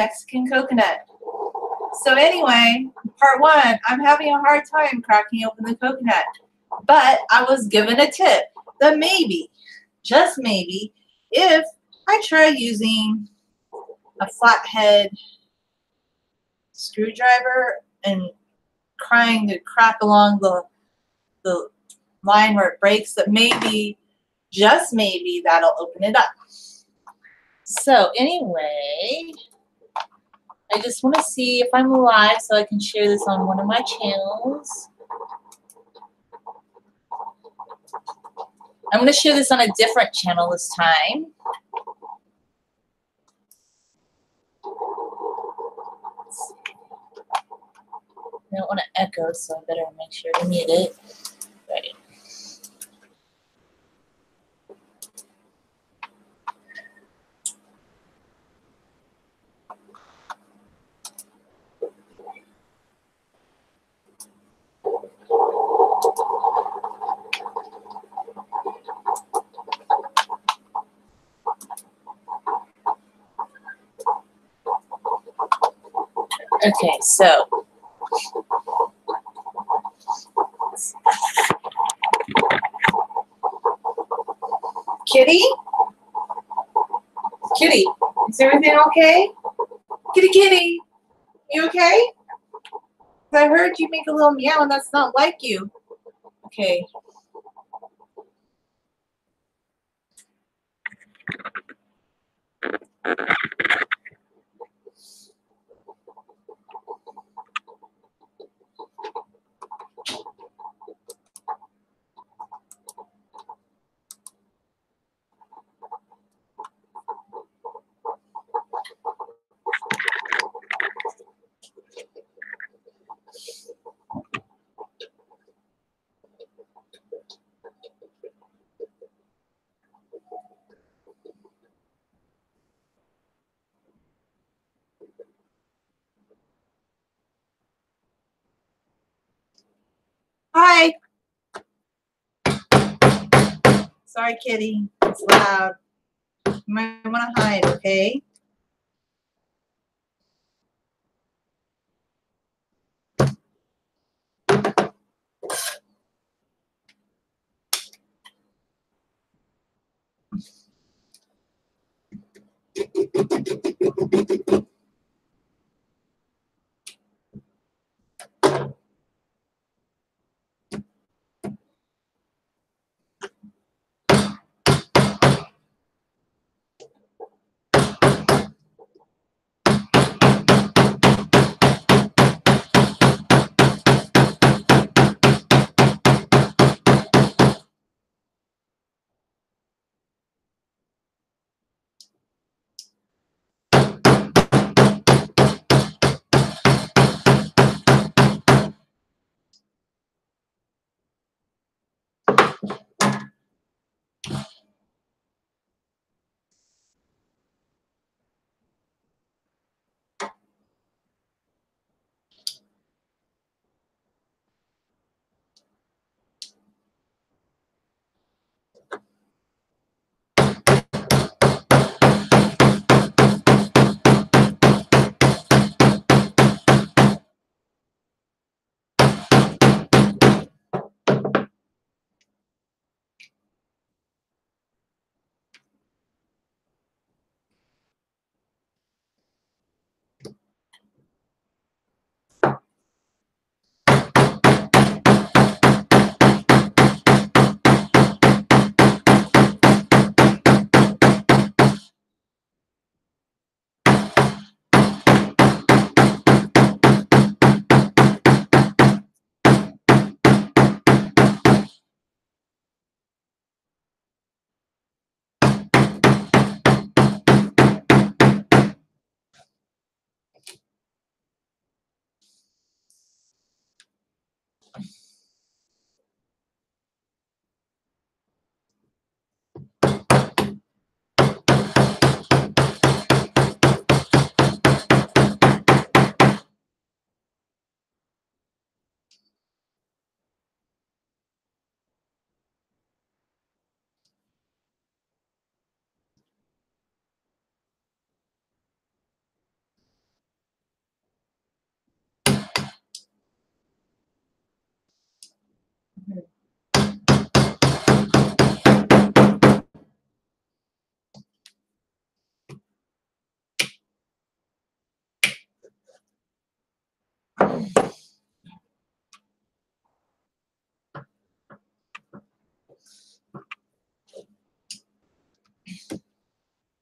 Mexican coconut. So anyway, part one, I'm having a hard time cracking open the coconut. But I was given a tip that maybe, just maybe, if I try using a flathead screwdriver and trying to crack along the line where it breaks, that maybe, just maybe, that'll open it up. So anyway, I just want to see if I'm alive so I can share this on one of my channels. I'm going to share this on a different channel this time. I don't want to echo, so I better make sure to mute it. Right. Okay, so Kitty? Kitty, is everything okay? Kitty, kitty, you okay? I heard you make a little meow and that's not like you. Okay. Hi. Sorry, kitty. It's loud. You might want to hide, okay?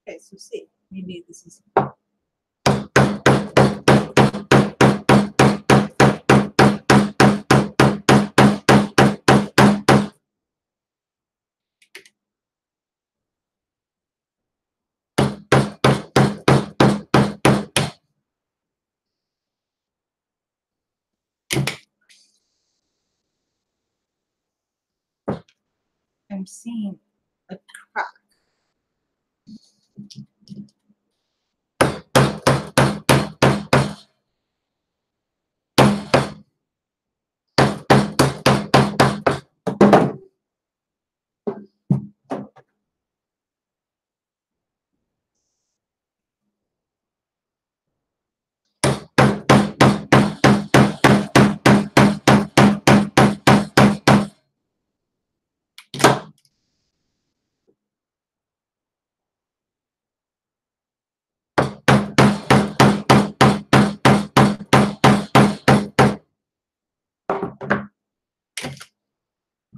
Okay, so see, maybe this is. I'm seeing a crack.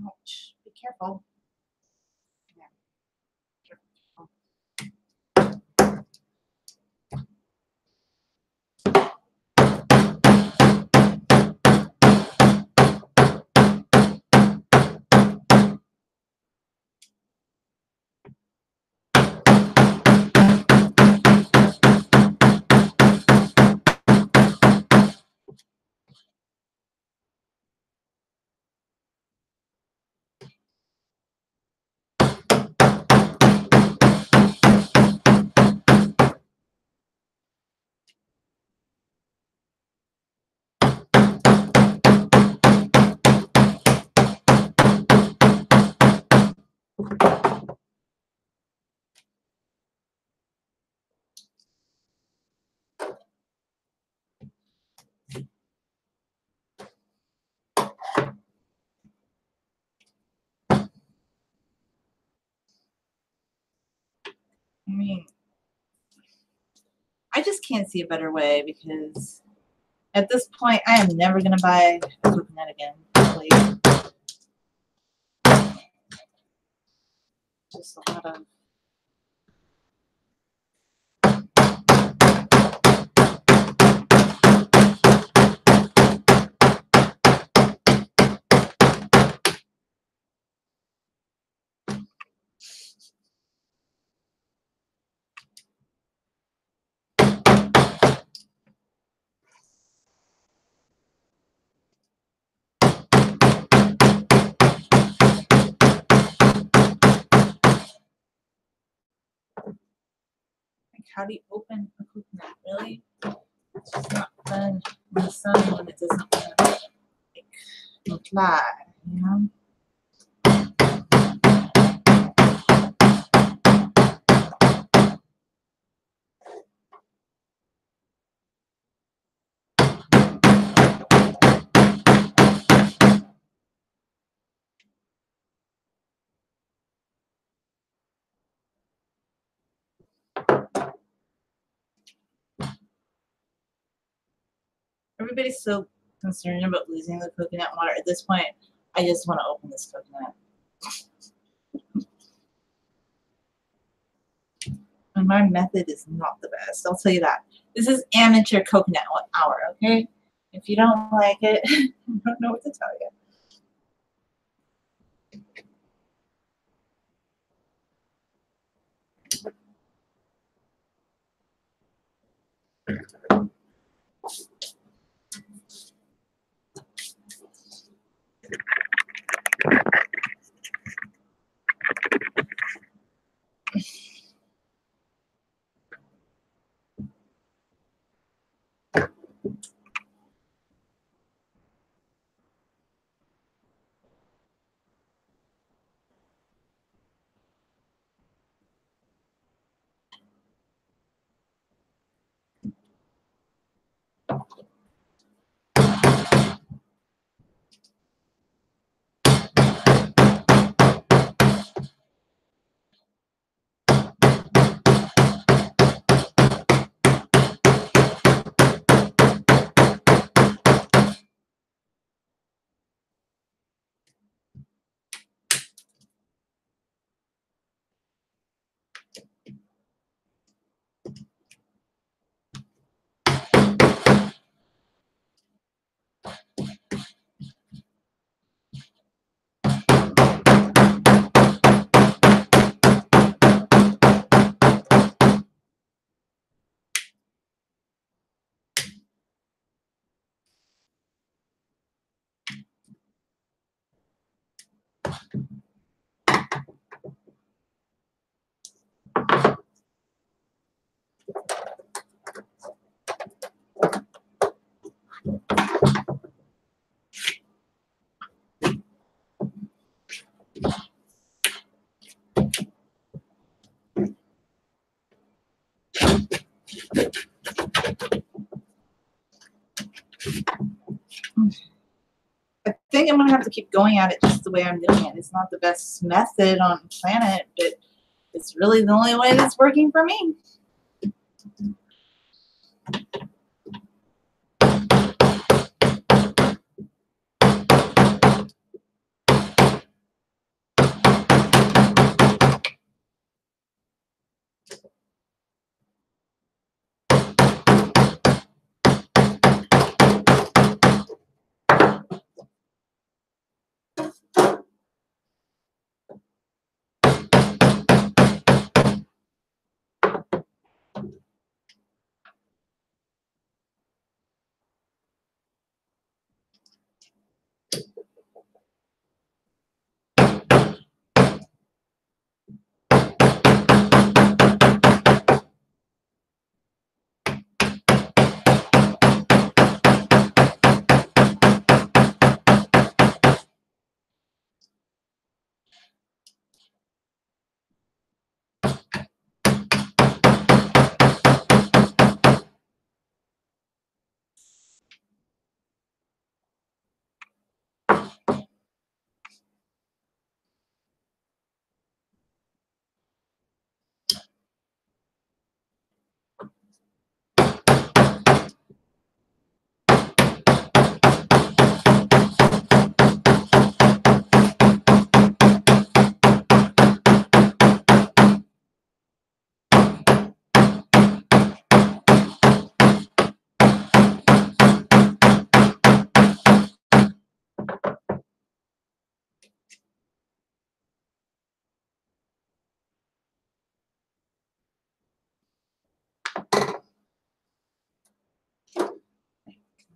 Ouch, be careful. Yeah, careful. I mean, I just can't see a better way because at this point, I am never going to buy a coconut again. Please. Just a lot of. Like, how do you open a coconut? Really? It's just not fun in the sun when it doesn't like, fly, you know? Everybody's so concerned about losing the coconut water. At this point, I just want to open this coconut. And my method is not the best. I'll tell you that. This is amateur coconut hour, okay? If you don't like it, I don't know what to tell you. I think I'm gonna have to keep going at it just the way I'm doing it. It's not the best method on the planet, but it's really the only way that's working for me.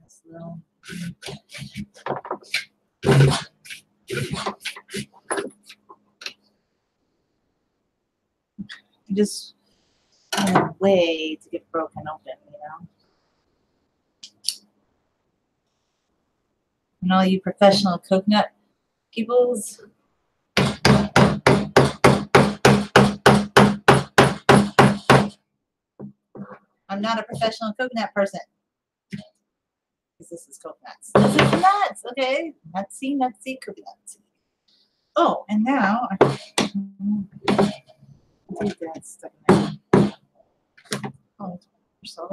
This little just in a way to get broken open, you know. And all you professional coconut peoples, I'm not a professional coconut person. Because this is coconuts. This is nuts, okay? Nutsy, nutsy, coconuts. Oh, and now I take that stuck in there. Oh, so.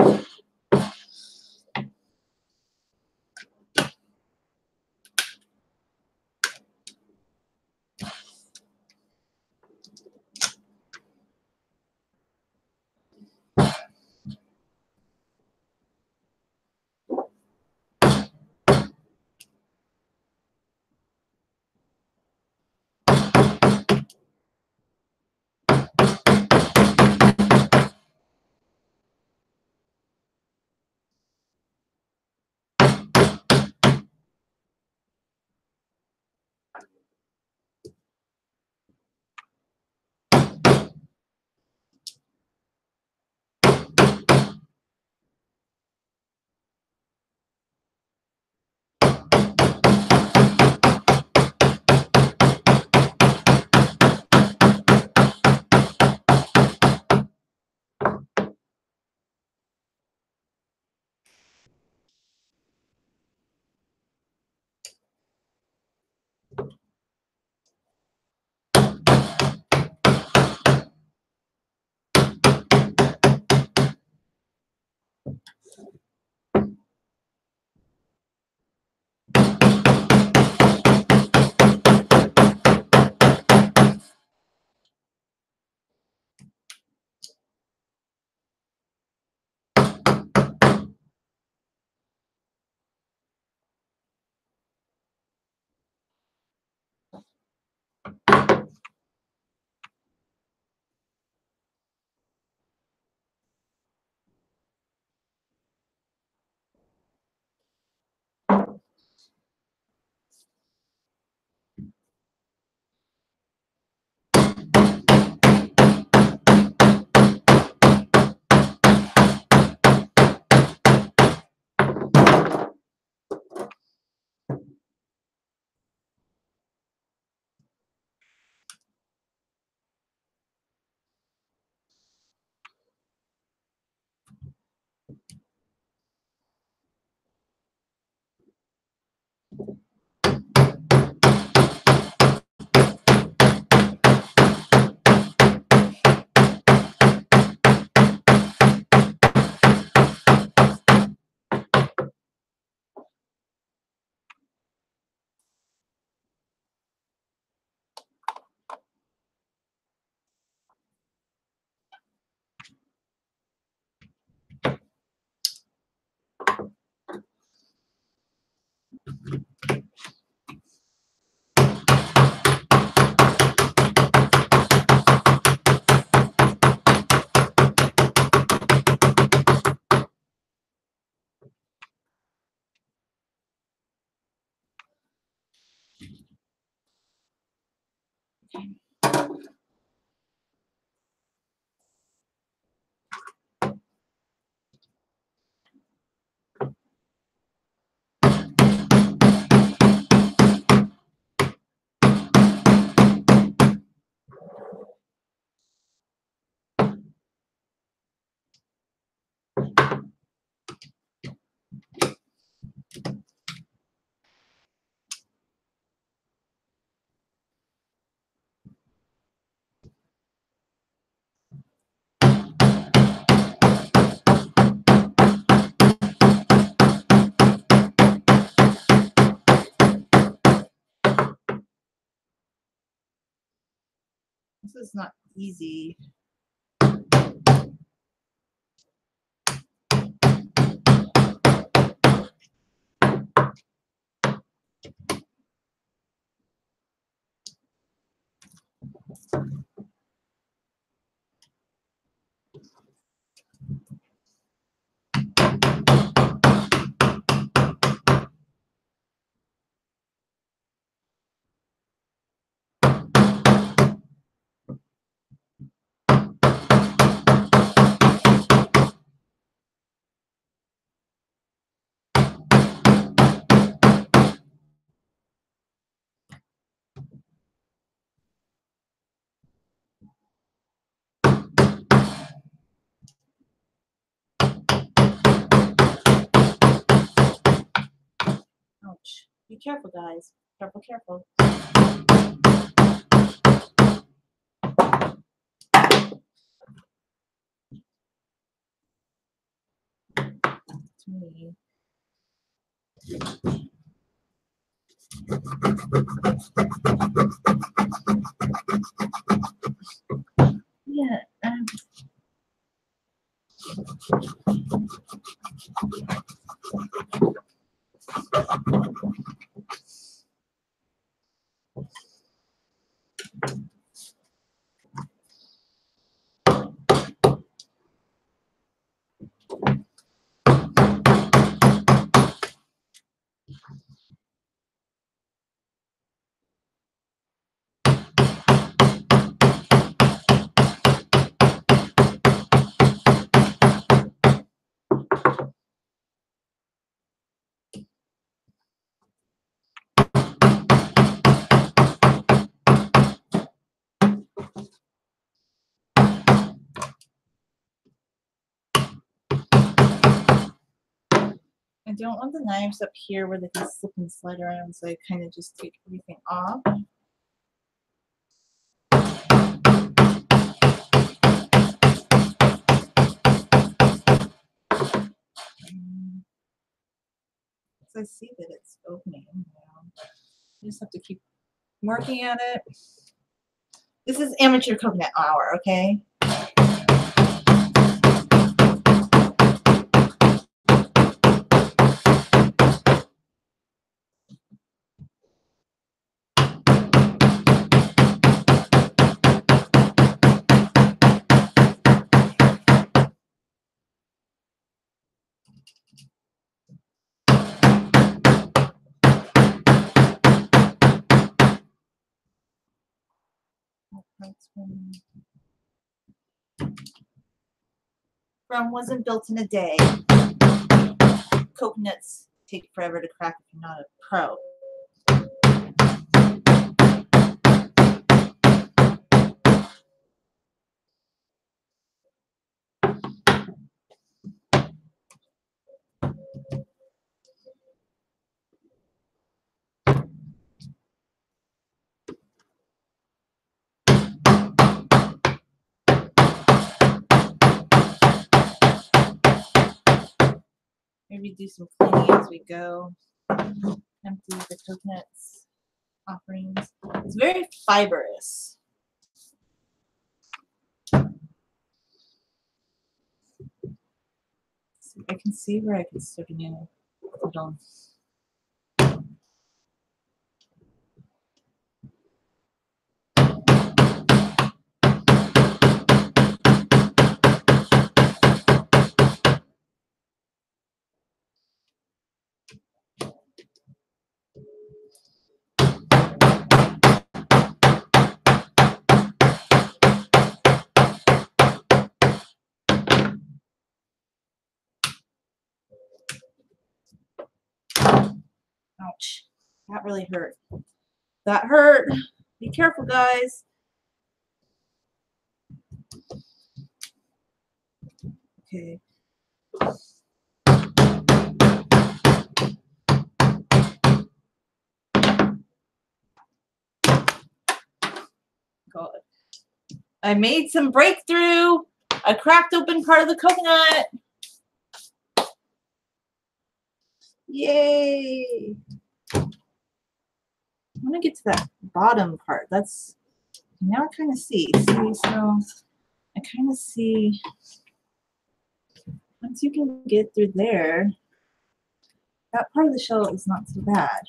This is not easy. Ouch. Be careful, guys. Careful, careful. It's me. Yeah. I don't want the knives up here where they can slip and slide around, so I kind of just take everything off. So I see that it's opening now. You just have to keep working at it. This is amateur coconut hour, okay? Rome wasn't built in a day. Coconuts take forever to crack if you're not a pro. maybe do some cleaning as we go. Empty the coconuts offerings. It's very fibrous. So I can see where I can sort of put on. Ouch. That really hurt. That hurt. Be careful, guys. Okay. God. I made some breakthrough. I cracked open part of the coconut. Yay. I want to get to that bottom part. That's, now I kind of see. See, so I kind of see, once you can get through there, that part of the shell is not so bad.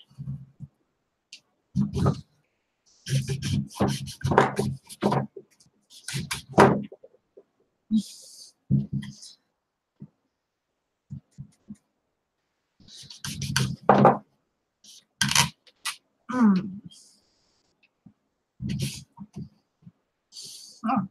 Mm. Oh.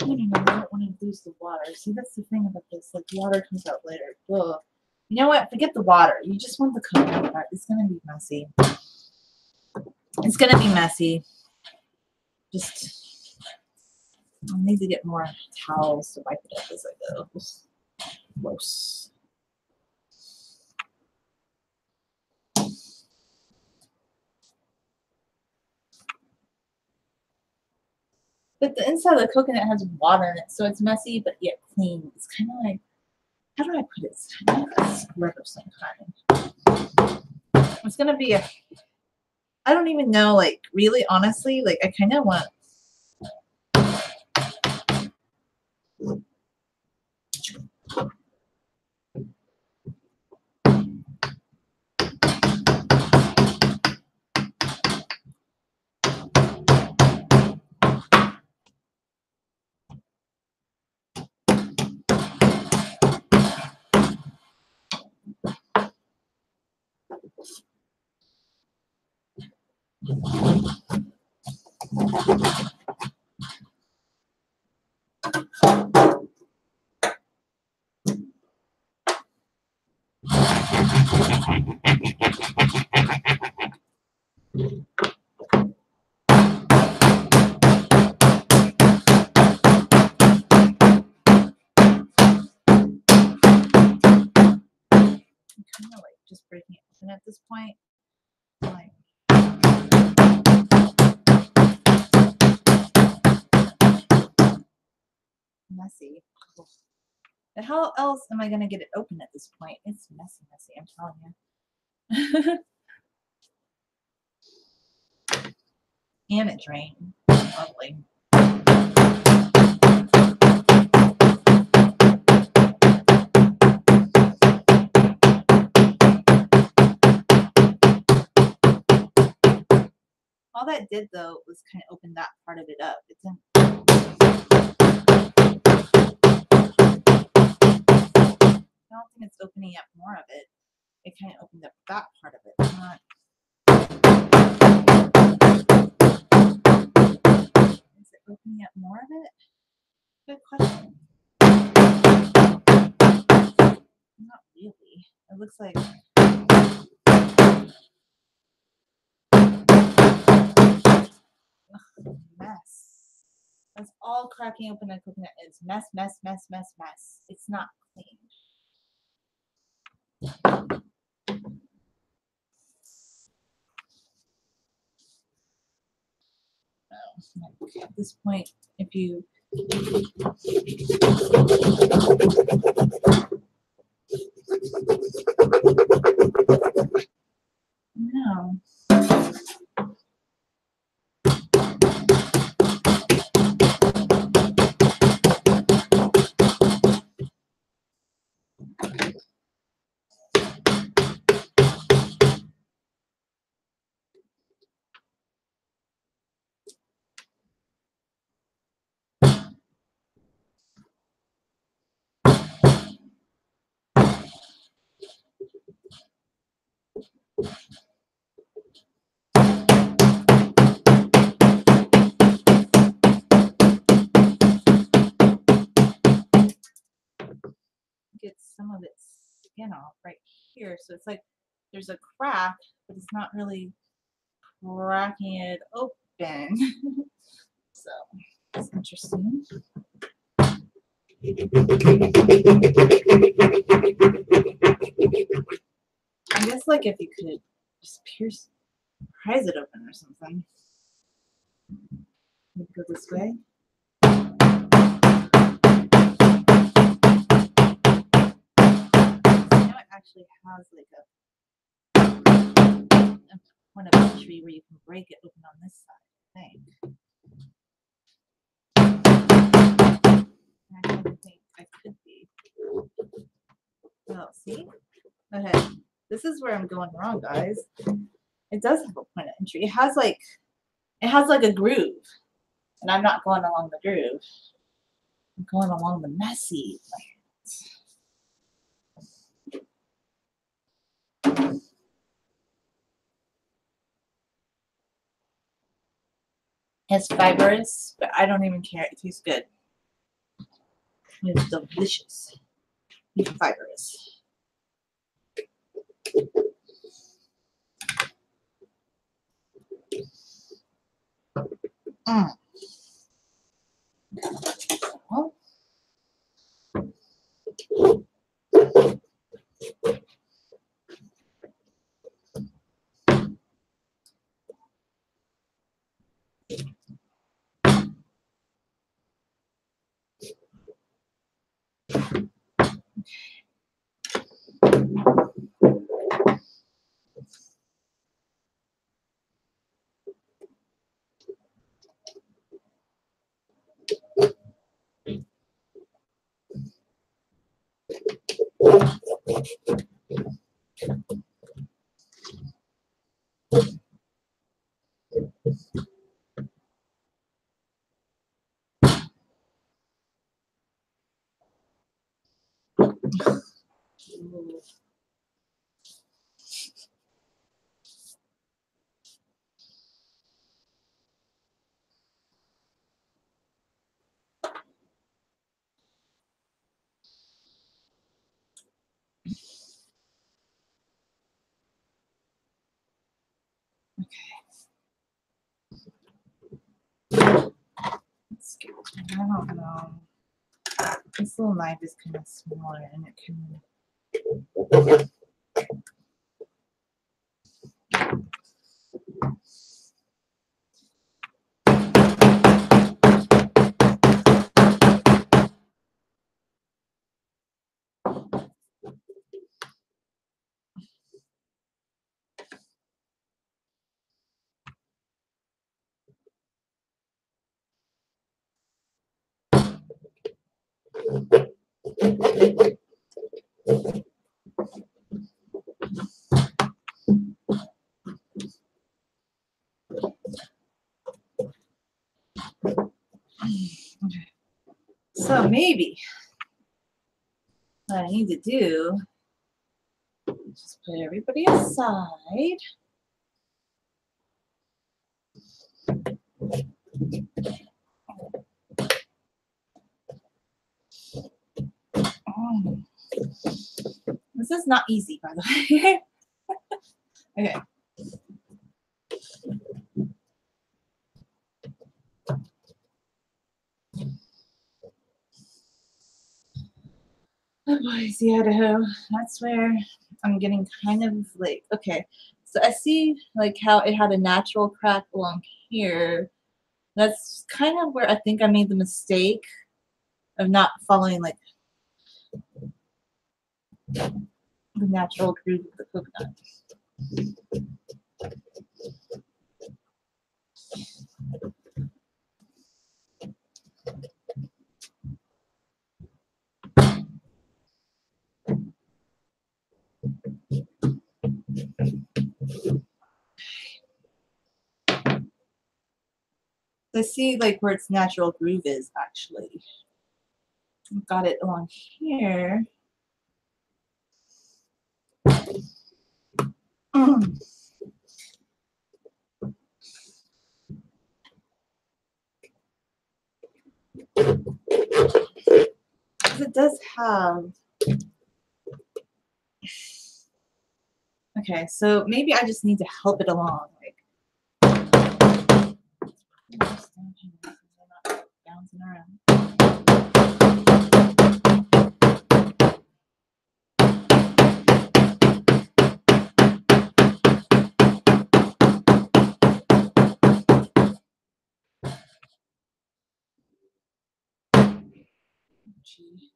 No, I don't want to lose the water. See, that's the thing about this. Like, the water comes out later. Ugh. You know what? Forget the water. You just want the coconut part. It's going to be messy. It's going to be messy. Just, I need to get more towels to wipe it up as I go. Gross. But the inside of the coconut has water in it, so it's messy but yet clean. It's kind of like, how do I put it? It's kind of like a scrub of some kind. It's going to be a, I don't even know, like, really, honestly, like, I kind of want, And at this point, I'm like, messy. And how else am I going to get it open at this point? It's messy, messy, I'm telling you. And it drained. Lovely. All that did, though, was kind of open that part of it up. It didn't. I don't think it's opening up more of it. It kind of opened up that part of it. Not. Is it opening up more of it? Good question. Not really. It looks like. Ugh, mess. That's all cracking open and coconut is. Mess, mess, mess, mess, mess. It's not clean. At this point, if you no. Get some of its skin off right here. So it's like there's a crack, but it's not really cracking it open. So it's interesting. I guess like if you could just prise it open or something. Maybe go this way. Now it actually has like a point of entry where you can break it open on this side, I think. I don't think I could be. Oh, see? Okay. This is where I'm going wrong, guys. It does have a point of entry. It has like a groove. And I'm not going along the groove. I'm going along the messy lines. It's fibrous, but I don't even care. It tastes good. It's delicious. It's fibrous. Well, I don't know. This little knife is kind of smaller and it can. So maybe what I need to do is just put everybody aside. This is not easy, by the way. Okay. Oh boy, Idaho. That's where I'm getting kind of like, okay. So I see like how it had a natural crack along here. That's kind of where I think I made the mistake of not following like the natural groove of the coconut. Let's see like where its natural groove is actually. Got it along here. It does have. Okay, so maybe I just need to help it along. Like, bouncing around. Gee.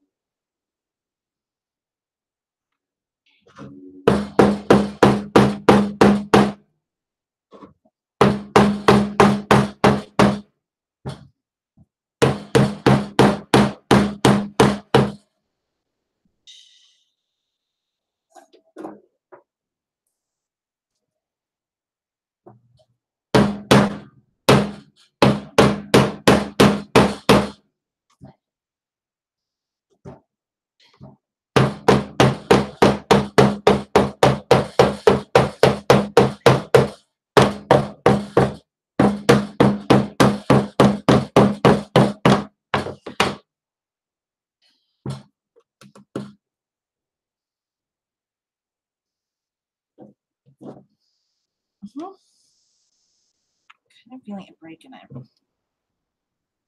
I'm feeling a break in it.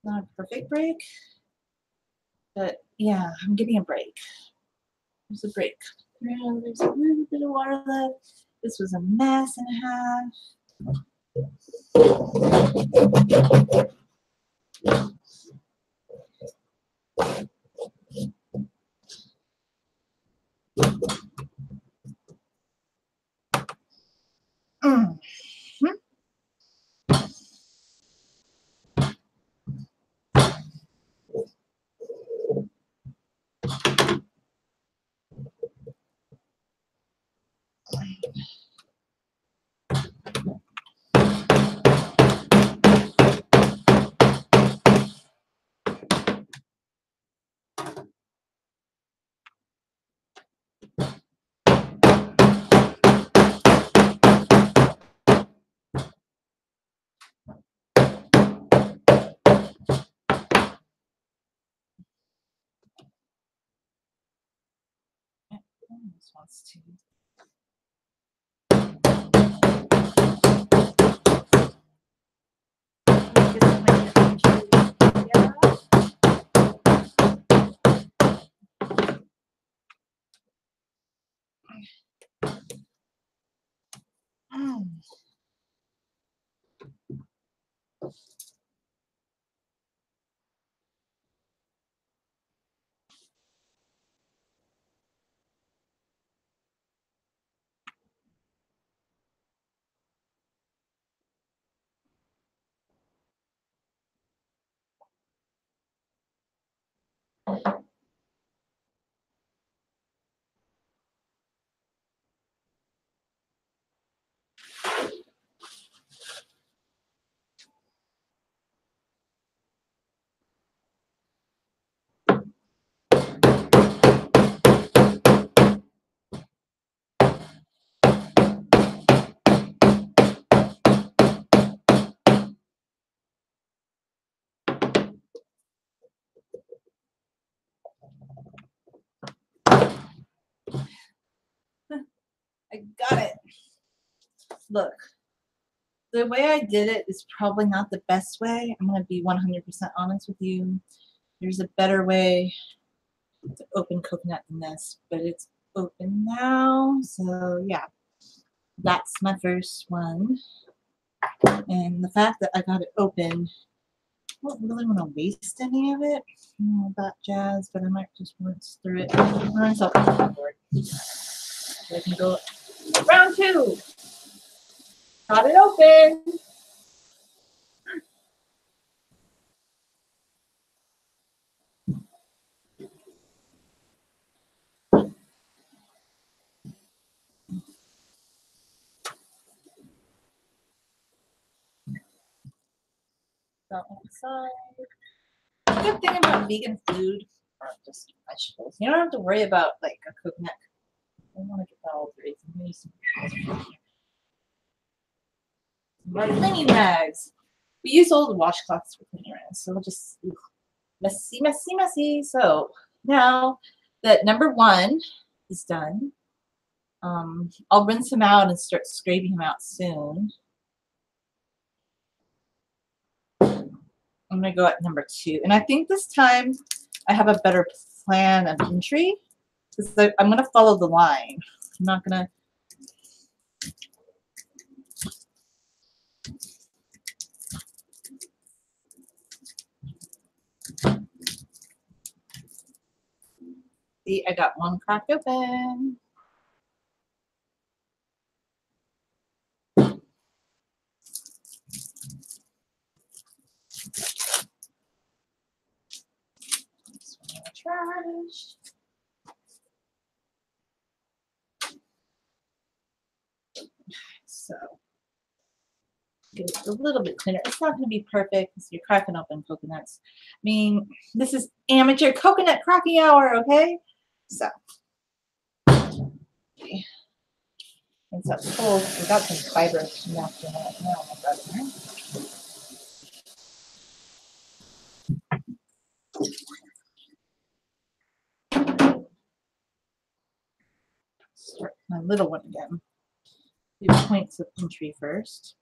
Not a perfect break, but yeah, I'm getting a break. There's a break. Yeah, there's a little bit of water left. This was a mess and a half. Mm. Almost wants to. Mm. I got it. Look, the way I did it is probably not the best way. I'm going to be 100% honest with you. There's a better way to open coconut than this, but it's open now. So yeah, that's my first one. And the fact that I got it open, I don't really want to waste any of it. All that jazz, but I might just rinse through it. Rinse off the cardboard. So I can go round two. Got it open. Got one side. The good thing about vegan food, or just vegetables, you don't have to worry about like a coconut. I don't want to get that all dirty. I'm gonna use some more cleaning rags. We use old washcloths for cleaning rags, so we'll just messy, messy, messy. So now that number one is done, I'll rinse him out and start scraping him out soon. I'm gonna go at number two, and I think this time I have a better plan of entry because I'm gonna follow the line. I'm not gonna. See, I got one crack open. This one in the trash. So get it a little bit cleaner. It's not going to be perfect because you're cracking open coconuts. I mean, this is amateur coconut cracking hour, okay? So, okay. It's up cold. We got some fiber napkin right now, my brother. Start my little one again. Do points of entry first.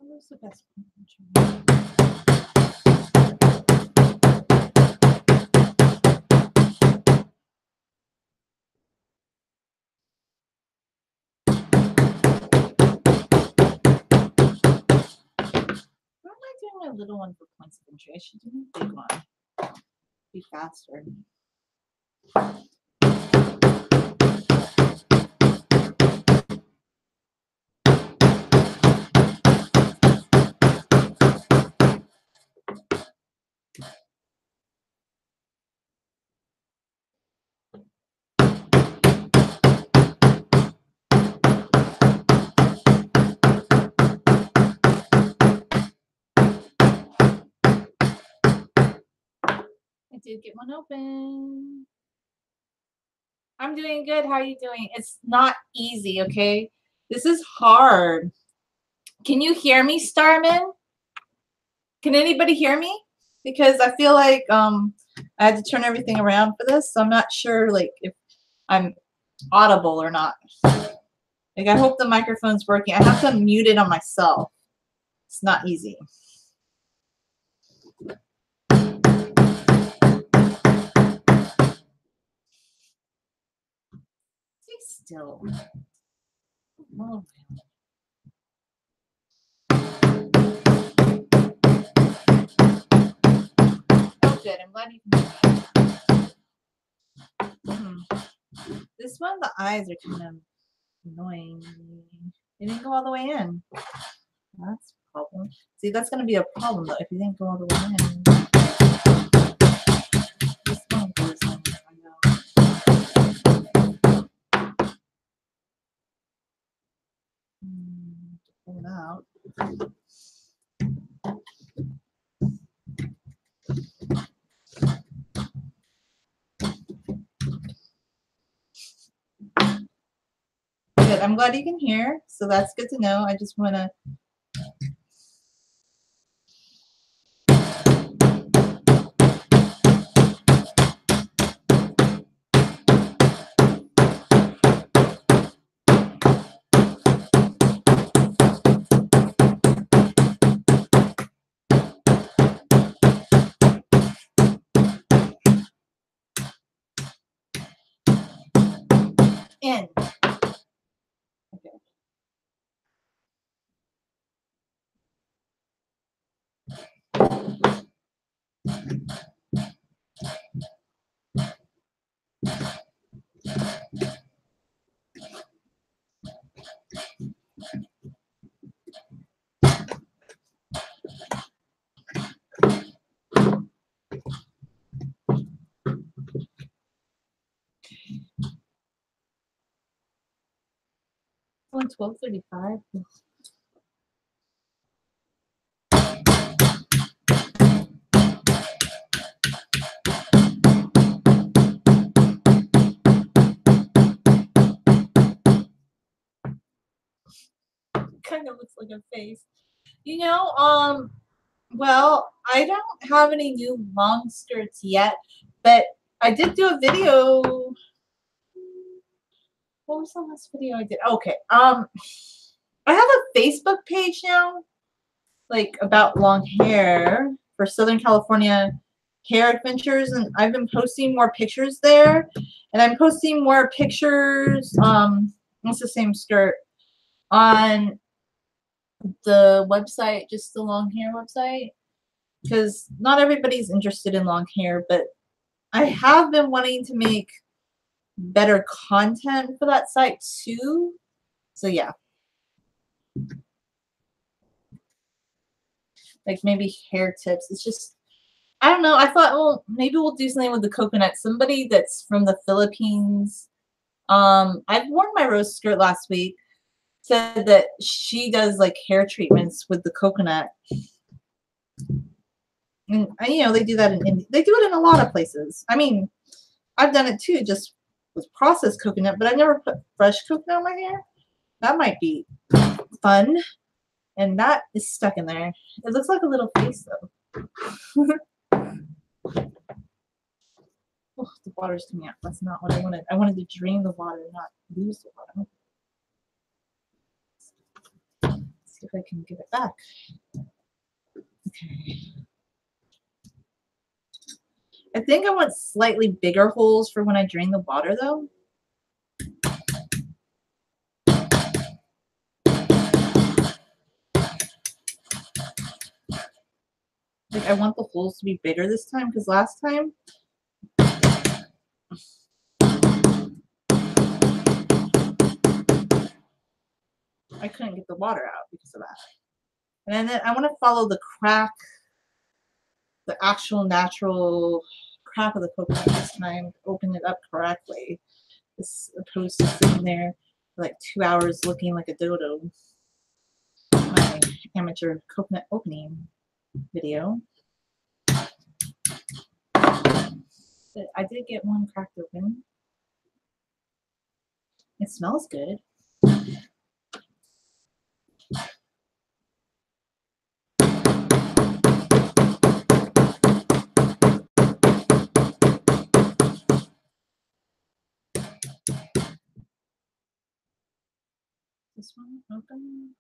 Where's the best point of entry? Why am I doing my little one for points of entry? I should do my big one. Be faster. I did get one open. I'm doing good. How are you doing? It's not easy, okay? This is hard. Can you hear me, Starman? Can anybody hear me? Because I feel like I had to turn everything around for this, so I'm not sure like if I'm audible or not. Like I hope the microphone's working. I have to mute it on myself. It's not easy. Stay still. Oh. Oh, good. I'm glad you can hear me. This one, the eyes are kind of annoying. They didn't go all the way in. That's a problem. See, that's going to be a problem though if you didn't go all the way in. This one goes in. I know. Pull it out. But I'm glad you can hear, so that's good to know. I just want to in. Okay. On 12:35. Kind of looks like a face. You know, well, I don't have any new long skirts yet, but I did do a video. What was the last video I did? Okay. I have a Facebook page now, like about long hair for Southern California hair adventures, and I've been posting more pictures there, and I'm posting more pictures. It's the same skirt on the website, just the long hair website, because not everybody's interested in long hair, but I have been wanting to make better content for that site too. So yeah, like maybe hair tips. It's just, I don't know. I thought, well, maybe we'll do something with the coconut. Somebody that's from the Philippines. I've worn my rose skirt last week. Said that she does like hair treatments with the coconut. And you know, they do that in India. They do it in a lot of places. I mean, I've done it too, just with processed coconut, but I never put fresh coconut on my hair. That might be fun. And that is stuck in there. It looks like a little face though. Oh, the water's coming out. That's not what I wanted. I wanted to drain the water, not lose the water. Let's see if I can get it back. Okay. I think I want slightly bigger holes for when I drain the water though. Like I want the holes to be bigger this time because last time I couldn't get the water out because of that. And then I want to follow the crack, the actual natural crack of the coconut this time. Open it up correctly, as opposed to sitting there for like 2 hours looking like a dodo. My amateur coconut opening video. But I did get one cracked open. It smells good. This one open.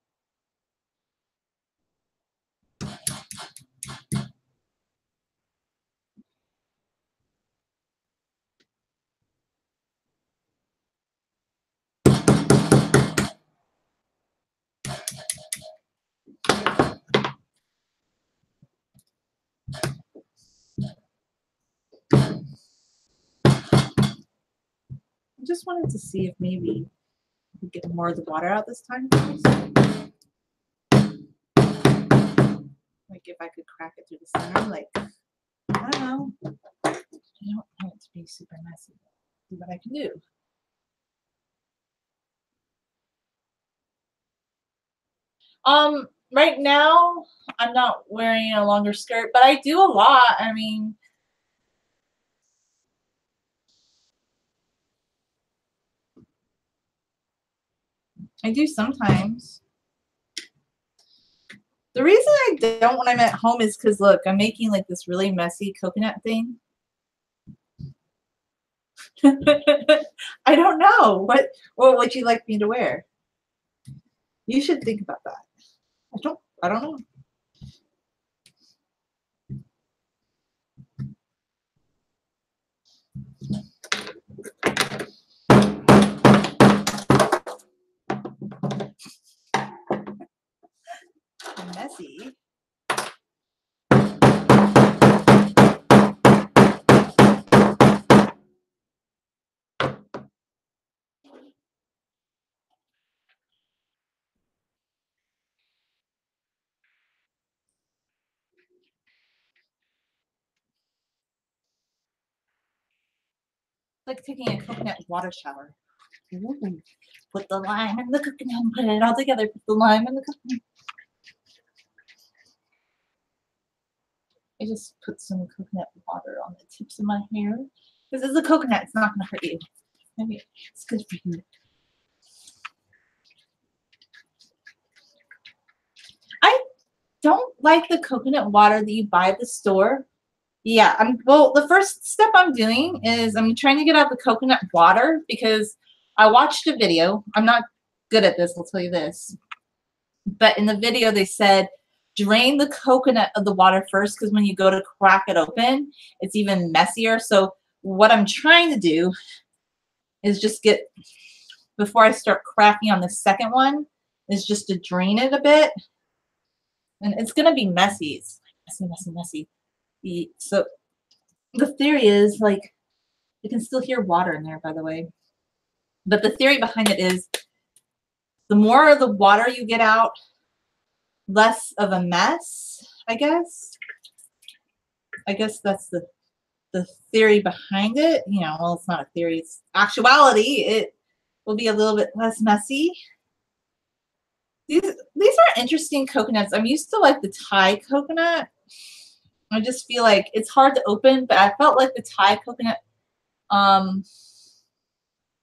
I just wanted to see if maybe we could get more of the water out this time. Like if I could crack it through the center, like, I don't know. I don't want it to be super messy. See what I can do. Right now I'm not wearing a longer skirt, but I do a lot. I mean, I do sometimes. The reason I don't when I'm at home is because, look, I'm making like this really messy coconut thing. I don't know. What would you like me to wear? You should think about that. I don't know. Messy. Like taking a coconut water shower. Ooh. Put the lime in the coconut and put it all together. Put the lime in the coconut. I just put some coconut water on the tips of my hair. Because it's a coconut, it's not going to hurt you. Maybe it's good for you. I don't like the coconut water that you buy at the store. Yeah, well, the first step I'm doing is I'm trying to get out the coconut water because I watched a video. I'm not good at this, I'll tell you this. But in the video, they said drain the coconut of the water first because when you go to crack it open, it's even messier. So what I'm trying to do is just get, before I start cracking on the second one, is just to drain it a bit. And it's going to be messy. It's messy, messy, messy. So the theory is, like, you can still hear water in there, by the way. But the theory behind it is the more of the water you get out, less of a mess, I guess. I guess that's the theory behind it. You know, well, it's not a theory, it's actuality. It will be a little bit less messy. These are interesting coconuts. I'm used to like the Thai coconut. I just feel like it's hard to open, but I felt like the Thai coconut,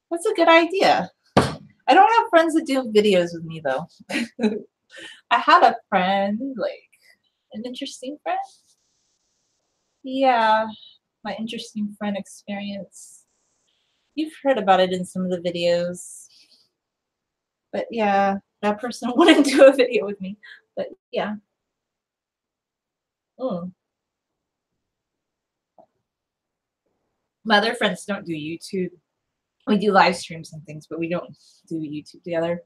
that's a good idea. I don't have friends that do videos with me though. I had a friend, like an interesting friend. Yeah, my interesting friend experience. You've heard about it in some of the videos. But yeah, that person wouldn't do a video with me. But yeah. Mm. My other friends don't do YouTube. We do live streams and things, but we don't do YouTube together.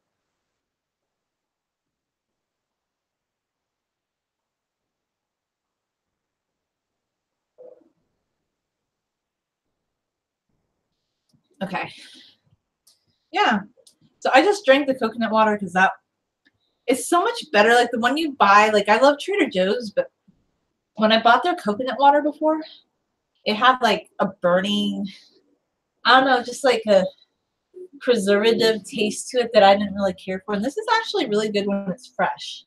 Okay. Yeah. So I just drank the coconut water because that is so much better. Like the one you buy, like I love Trader Joe's, but when I bought their coconut water before, it had like a burning, I don't know, just like a preservative taste to it that I didn't really care for. And this is actually really good when it's fresh.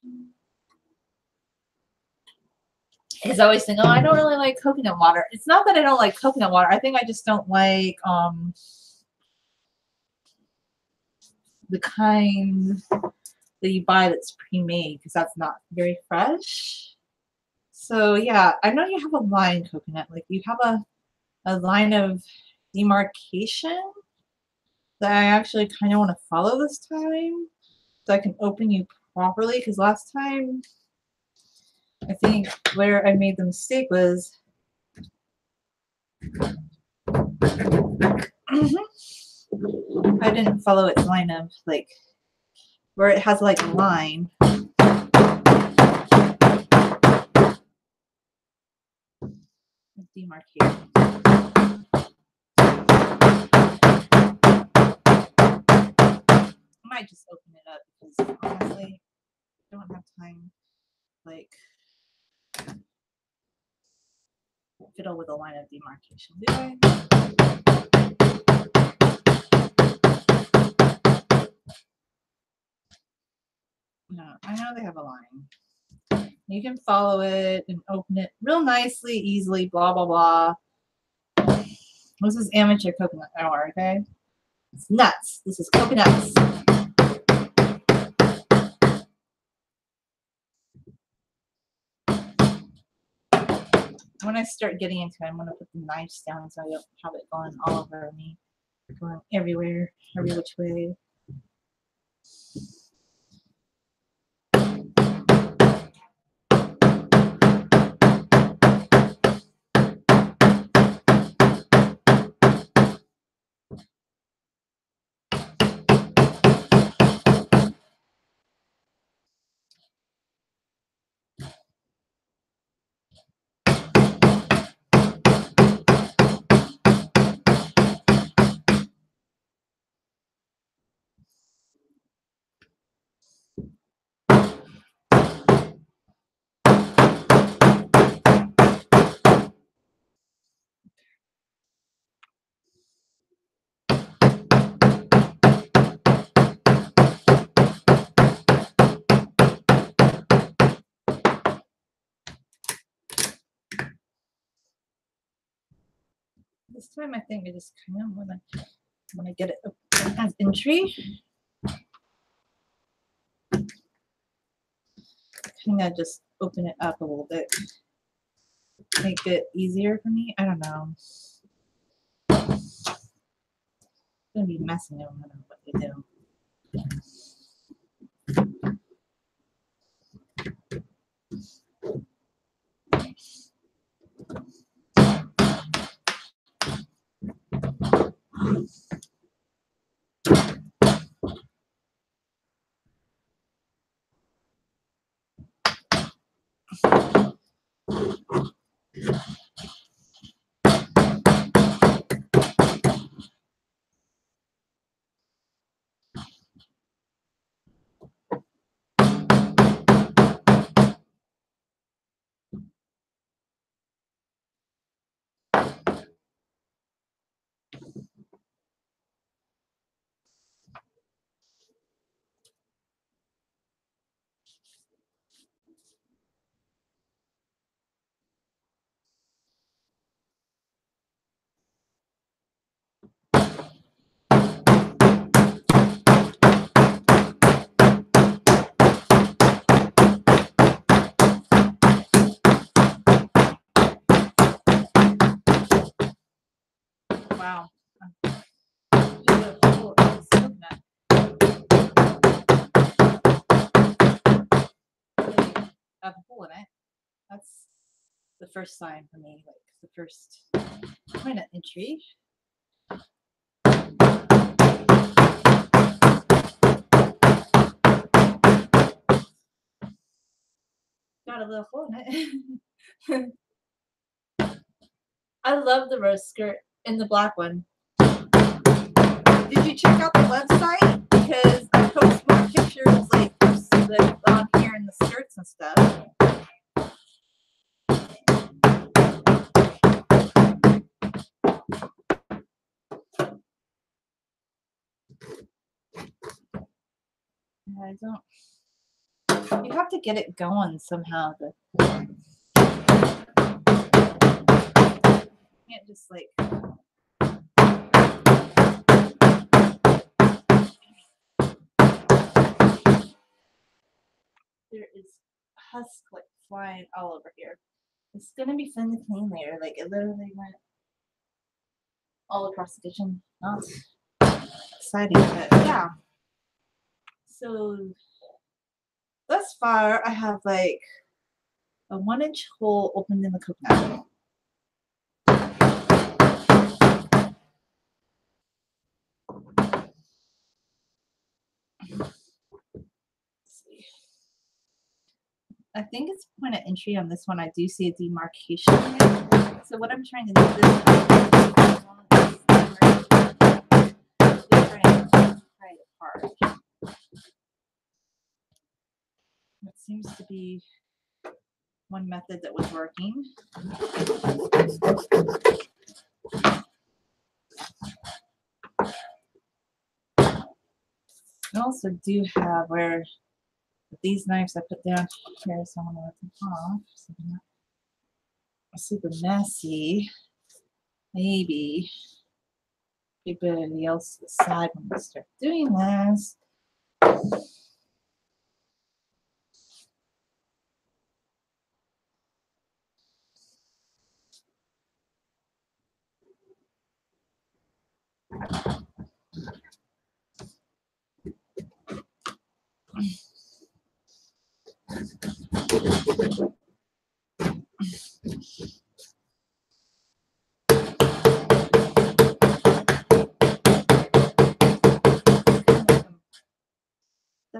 Because I always think, oh, I don't really like coconut water. It's not that I don't like coconut water. I think I just don't like the kind that you buy that's pre-made because that's not very fresh. So yeah, I know you have a line coconut. Like you have a line of demarcation that I actually kind of want to follow this time so I can open you properly, because last time I think where I made the mistake was I didn't follow its line of like where it has like a line. Demarcation. I might just open it up because honestly, I don't have time like fiddle with a line of demarcation, do I? No, I know they have a line. You can follow it and open it real nicely, easily, blah, blah, blah. This is amateur coconut hour, okay? It's nuts. This is coconuts. when I start getting into it, I'm going to put the knives down so I don't have it going all over me, going everywhere, every which way. This time I think I just kind of want to get it open as entry. Kind of just open it up a little bit. Make it easier for me. I don't know. It's gonna be messy no matter what you do. Wow. Have a hole in it. That's the first sign for me, like the first point of entry. Got a little hole in it. I love the rose skirt and the black one. Did you check out the website? Because I post more pictures like on here in the skirts and stuff. I don't. You have to get it going somehow. You can't just like. There is husk like flying all over here. It's gonna be fun to clean later. Like it literally went all across the kitchen. Not exciting, but yeah. So thus far, I have like a 1-inch hole opened in the coconut. I think it's point of entry on this one. I do see a demarcation here. So what I'm trying to do is pry it apart. That seems to be one method that was working. I also do have where these knives I put down here, so I'm gonna let them off. So they're not super messy. Maybe everybody else decide when we start doing this.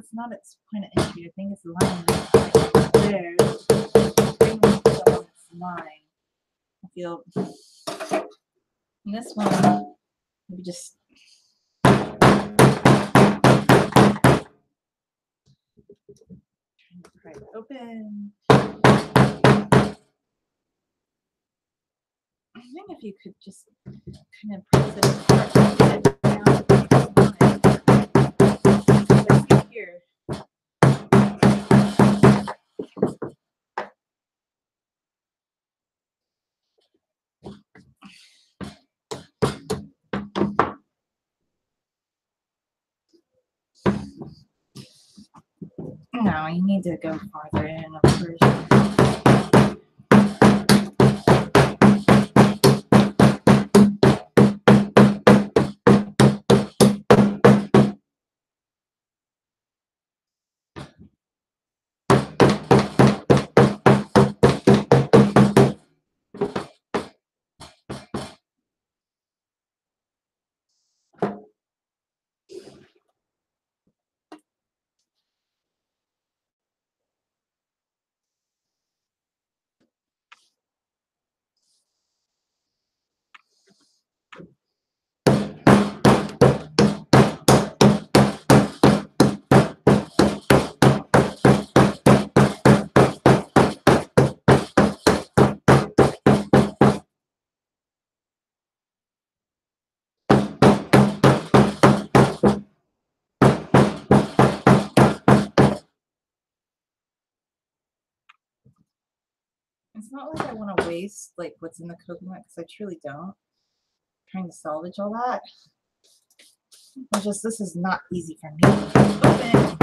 it's not its point of entry. I think it's the line right there. It's line. I feel and this one, maybe just trying to pry it open. I think if you could just kind of press it apart, get it down to the line. Like here. No, you need to go farther in, of course. It's not like I want to waste like what's in the coconut because I truly don't. I'm trying to salvage all that. It's just this is not easy for me to open.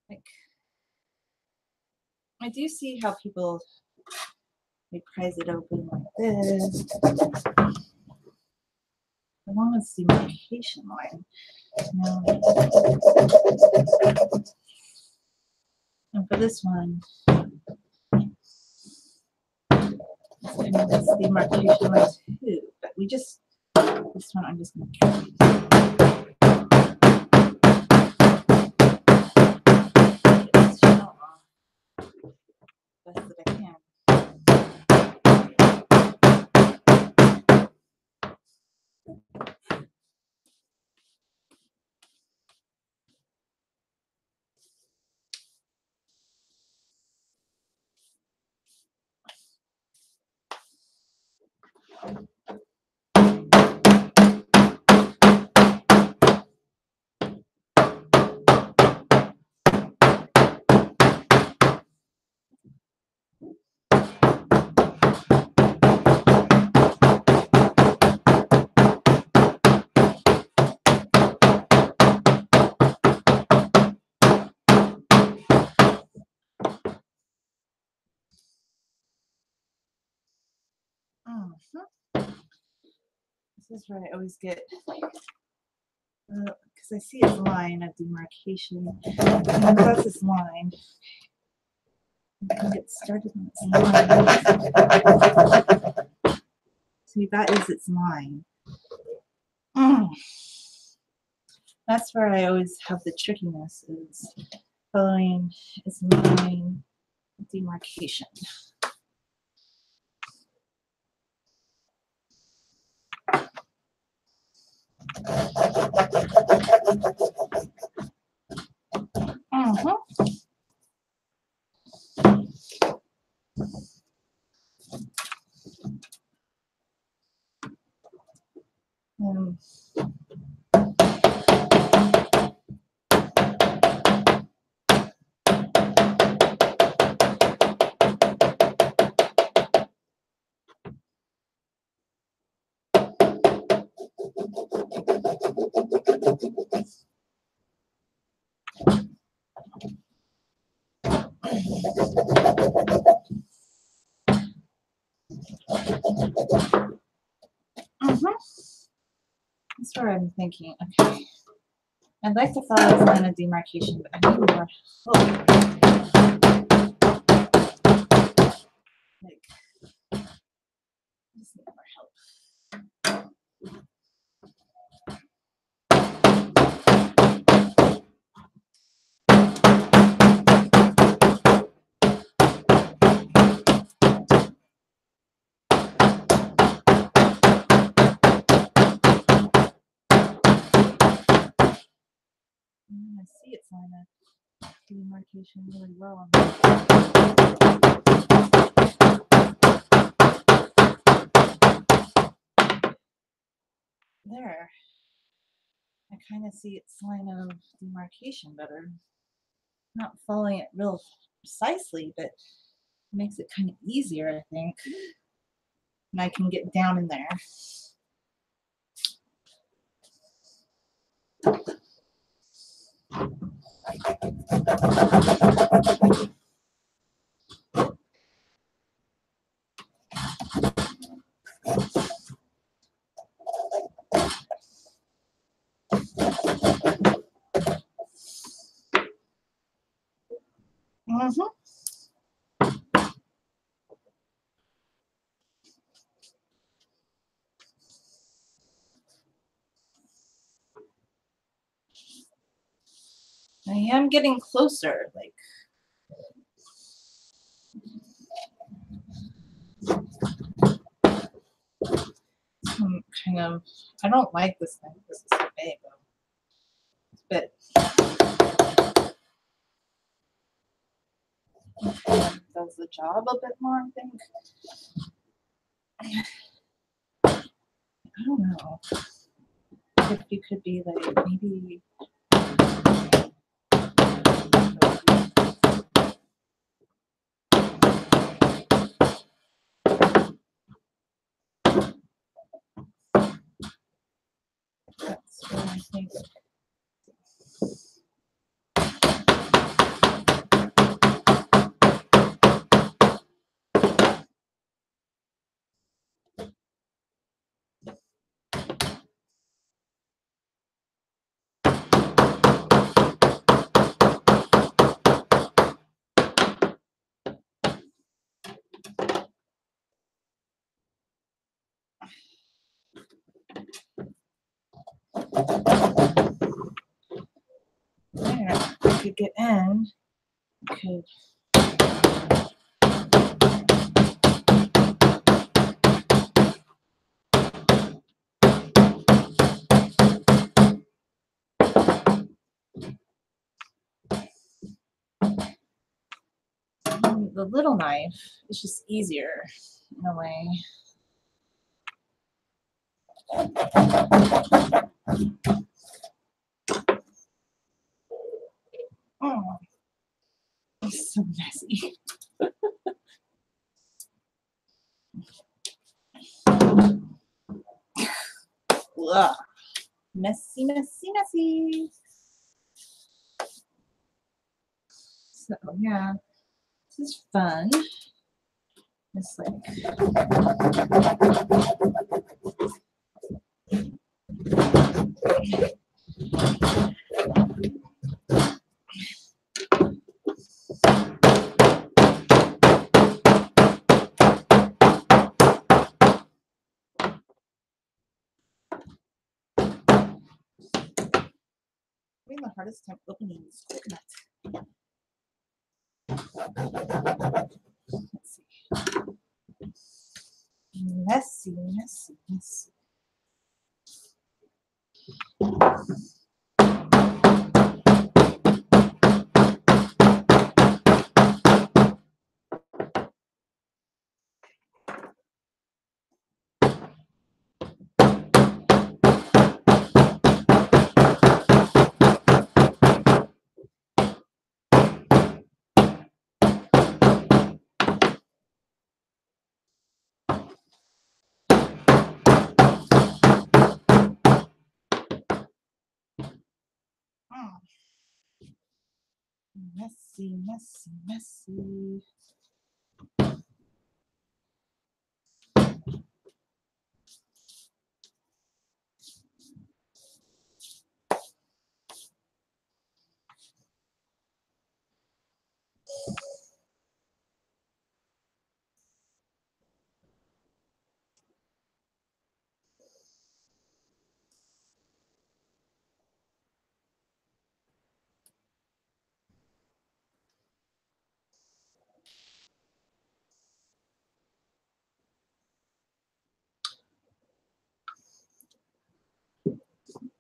Like I do see how people they prise it open like this. Along with the demarcation line. Now, and for this one, it's kind of this demarcation line too. But we just this one I'm just going to try. Best that I can. This is where I always get, because I see its line of demarcation, and that's its line. I can get started on its line. See, that is its line. That's where I always have the trickiness, is following its line of demarcation. where I'm thinking, okay, I'd like to follow this line of demarcation, but I need more help. Like, I just need more help. I see it's line of demarcation really well. There. I kind of see its line of demarcation better. Not following it real precisely, but it makes it kind of easier, I think. And I can get down in there. Mm-hmm. I am getting closer, like. Kind of, I don't like this thing because it's so big, but it does the job a bit more, I think. I don't know if you could be like maybe. That's what I think. There, if you could get in, you could. The little knife is just easier in a way. Oh, it's so messy. Ugh. Messy, messy, messy. So yeah, this is fun. It's like having the hardest time opening this coconut. Let's see. Messy, messy, messy. Oh. Messy, messy, messy.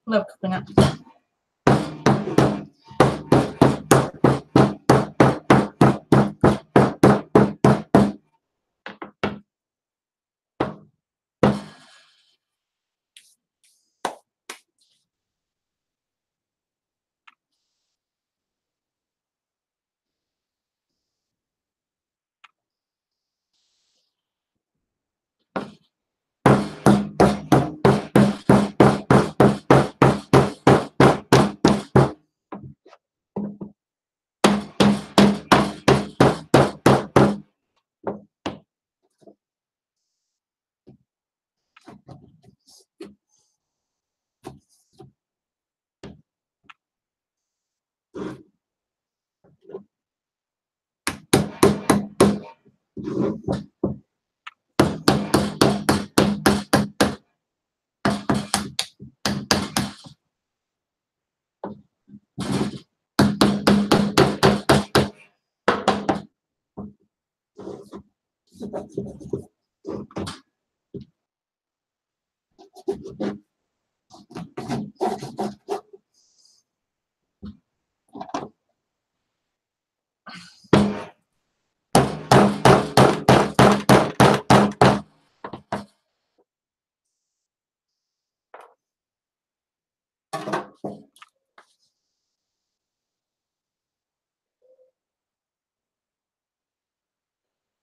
Love coconut.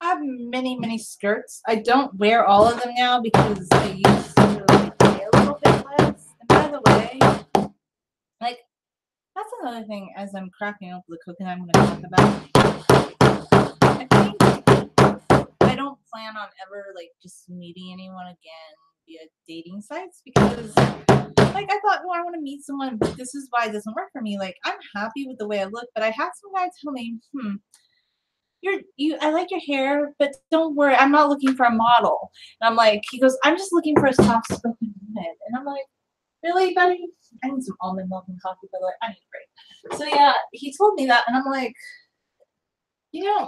I have many skirts. I don't wear all of them now because I used to like, wear a little bit less. And by the way, like that's another thing as I'm cracking open the coconut I'm going to talk about. I think I don't plan on ever like just meeting anyone again via dating sites because like I thought, well, I want to meet someone, but this is why it doesn't work for me. Like I'm happy with the way I look, but I had some guy tell me, I like your hair, but don't worry, I'm not looking for a model. And I'm like, he goes, I'm just looking for a soft spoken woman. And I'm like, really, buddy? I need some almond milk and coffee, by the way. I need a break. So yeah, he told me that, and I'm like, you know,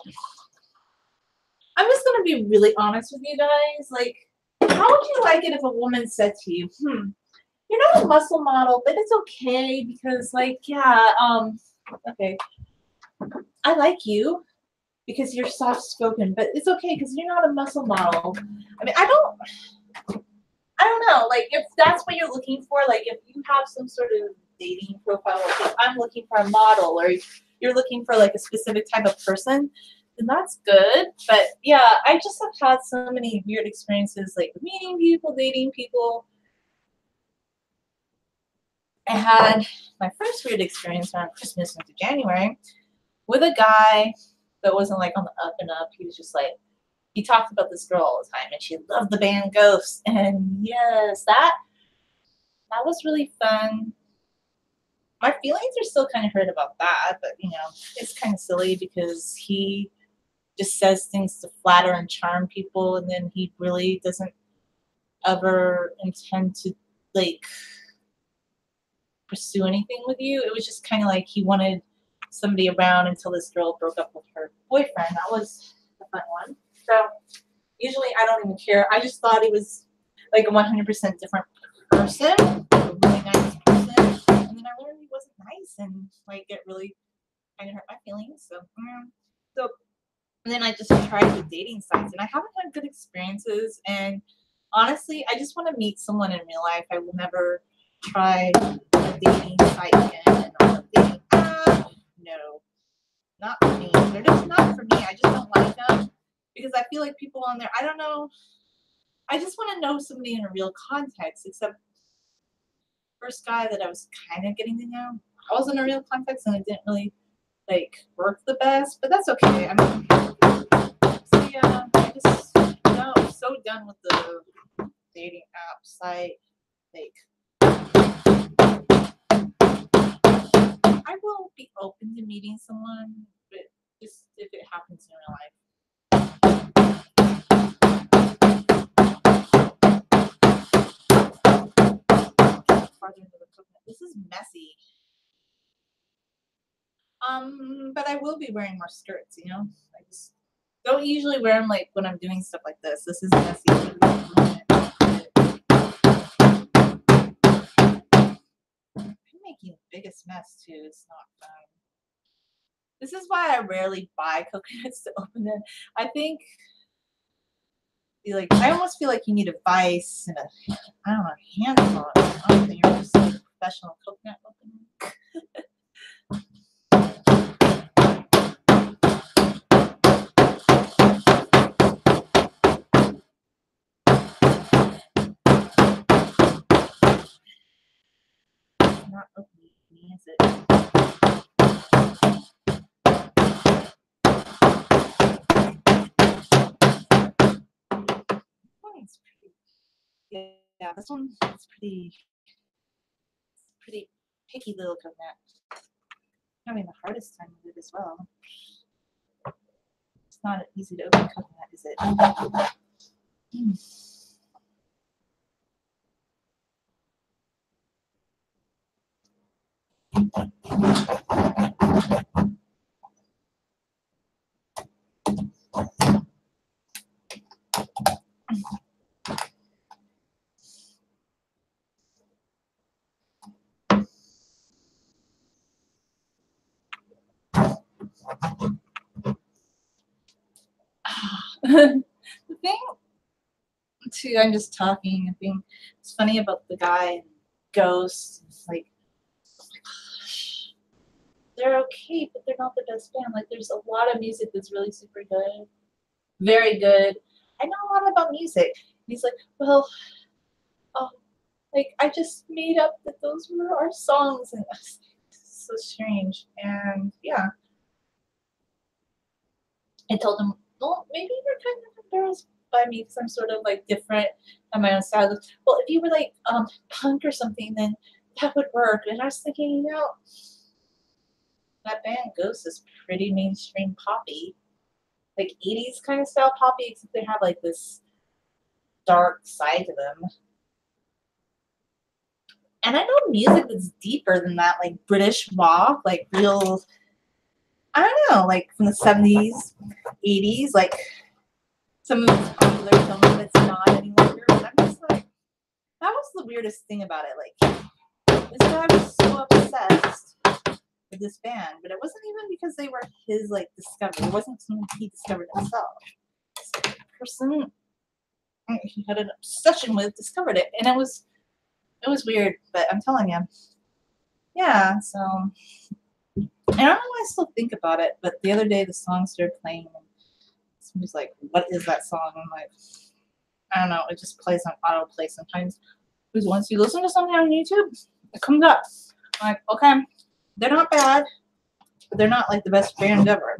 I'm just gonna be really honest with you guys. Like, how would you like it if a woman said to you, you're not a muscle model, but it's okay because, like, yeah, okay, I like you because you're soft spoken, but it's okay because you're not a muscle model. I mean, I don't know. Like, if that's what you're looking for, like, if you have some sort of dating profile, like, if I'm looking for a model or you're looking for like a specific type of person, then that's good. But yeah, I just have had so many weird experiences, like meeting people, dating people. I had my first weird experience around Christmas into January with a guy that wasn't like on the up and up. He was just like, he talked about this girl all the time and she loved the band Ghost. And yes, that was really fun. My feelings are still kind of hurt about that, but you know, it's kind of silly because he just says things to flatter and charm people and then he really doesn't ever intend to like pursue anything with you. It was just kind of like he wanted somebody around until this girl broke up with her boyfriend. That was a fun one. So usually I don't even care. I just thought he was like a 100% different person, a really nice person. And then I learned he wasn't nice and like it really kind of hurt my feelings. So and then I just tried the dating sites and I haven't had good experiences. And honestly, I just want to meet someone in real life. I will never try a dating site again or a dating app. No, not for me. They're just not for me. I just don't like them because I feel like people on there, I don't know. I just want to know somebody in a real context, except first guy that I was kind of getting to know, I was in a real context and it didn't really like work the best, but that's okay. I mean, so yeah, I just, I'm so done with the dating app site. Like, I will be open to meeting someone, but just if it happens in real life. Farther into the coconut. This is messy. But I will be wearing more skirts, you know? I just don't usually wear them like when I'm doing stuff like this. This is messy. biggest mess too. It's not fun. This is why I rarely buy coconuts to open it. I think, I almost feel like you need a vise and I don't know, handsaw. I don't think you're just like a professional coconut opener. Not opening, is it? One's pretty, yeah, this one's pretty picky little coconut. Having the hardest time with it as well. It's not easy to open coconut, is it? The thing too, I'm just talking. I think it's funny about the guy and Ghost. It's like, oh my gosh, they're okay, but they're not the best band. Like, there's a lot of music that's really super good, very good. I know a lot about music. He's like, well, like I just made up that those were our songs, and it's so strange. And yeah, I told him, well, maybe you're kind of embarrassed by me because I'm sort of like different on my own style. Well, if you were like punk or something, then that would work. And I was thinking, you know, that band Ghost is pretty mainstream poppy, like 80s kind of style poppy, except they have like this dark side to them. And I know music that's deeper than that, like British rock, like real, I don't know, like from the 70s, 80s, like some of it's popular, some of it's not anymore. But I'm just like, that was the weirdest thing about it. Like, this guy was so obsessed with this band, but it wasn't even because they were his like discovery. It wasn't something he discovered himself. This person he had an obsession with discovered it, and it was weird. But I'm telling you, yeah. So I don't know why I still think about it, but the other day the song started playing, and somebody's like, "What is that song?" I'm like, I don't know. It just plays on autoplay sometimes. Because once you listen to something on YouTube, it comes up. I'm like, okay, they're not bad, but they're not like the best band ever.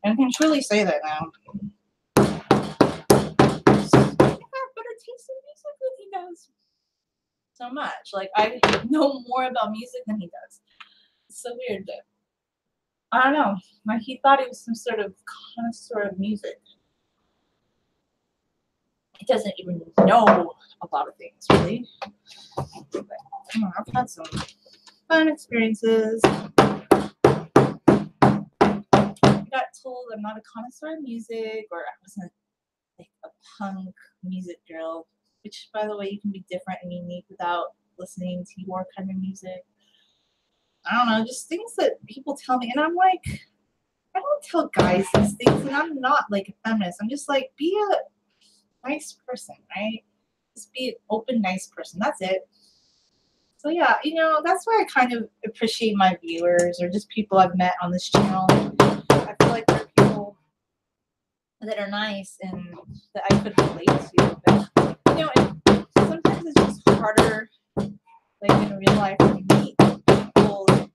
And I can truly say that now. I have better taste in music than he does. So much. Like, I know more about music than he does. It's so weird, but I don't know. Like, he thought he was some sort of connoisseur of music. He doesn't even know a lot of things, really. But, I've had some fun experiences. I got told I'm not a connoisseur of music, or I wasn't like a punk music girl, which, by the way, you can be different and unique without listening to your kind of music. I don't know, just things that people tell me, and I'm like, I don't tell guys these things, and I'm not like a feminist. I'm just like, be a nice person, right? Just be an open, nice person. That's it. So yeah, that's why I kind of appreciate my viewers or just people I've met on this channel. I feel like they're people that are nice and that I could relate to. But and sometimes it's just harder, like in real life, when you meet people that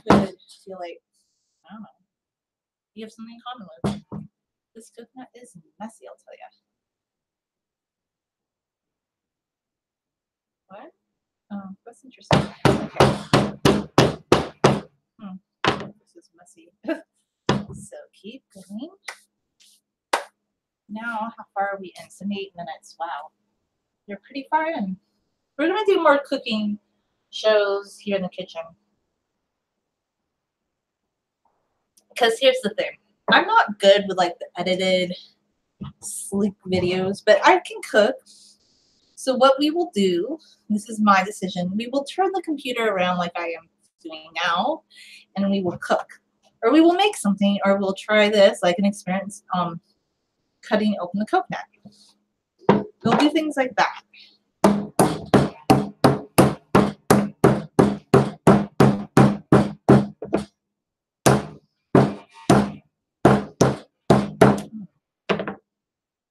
could feel like, I don't know, you have something in common with. This coconut is messy, I'll tell you. What? Oh, that's interesting. Okay. This is messy. So keep going. Now, how far are we in? Some 8 minutes. Wow. You're pretty far in. We're going to do more cooking shows here in the kitchen. Because here's the thing. I'm not good with like the edited, sleek videos, but I can cook. So what we will do, this is my decision, we will turn the computer around like I am doing now, and we will cook. Or we will make something, or we'll try this, like an experience, cutting open the coconut. We'll do things like that.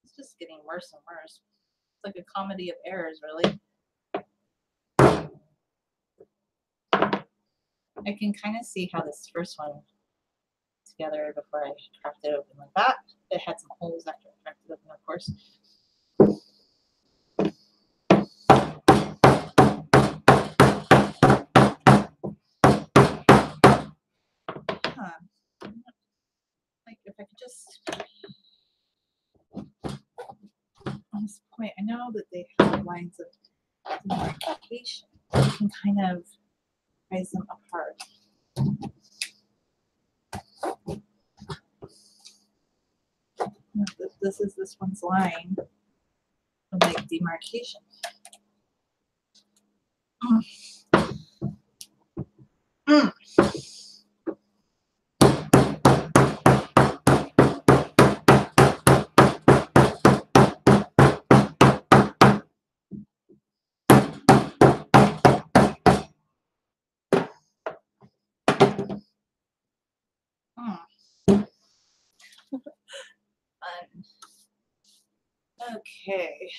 It's just getting worse and worse. It's like a comedy of errors, really. I can kind of see how this first one together before I cracked it open like that. It had some holes after I cracked it open, of course. Huh. Like if I could just, on this point, I know that they have lines of demarcation. You can kind of raise them apart. This is this one's line of like demarcation. Mm. Okay.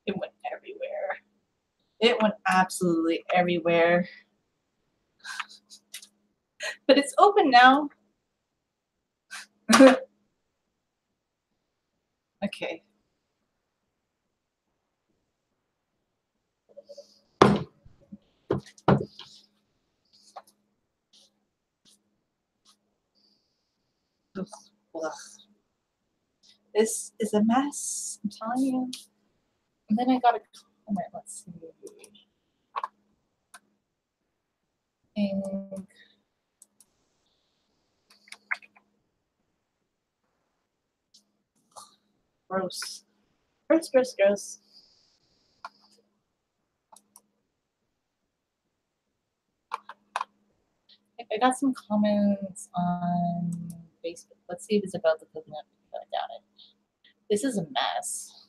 It went everywhere. It went absolutely everywhere. But it's open now. Okay. Ugh. This is a mess, I'm telling you. And then I got a comment, let's see. And gross. Gross, gross, gross. I got some comments on Facebook. Let's see if it's about the coconut. I doubt it. This is a mess.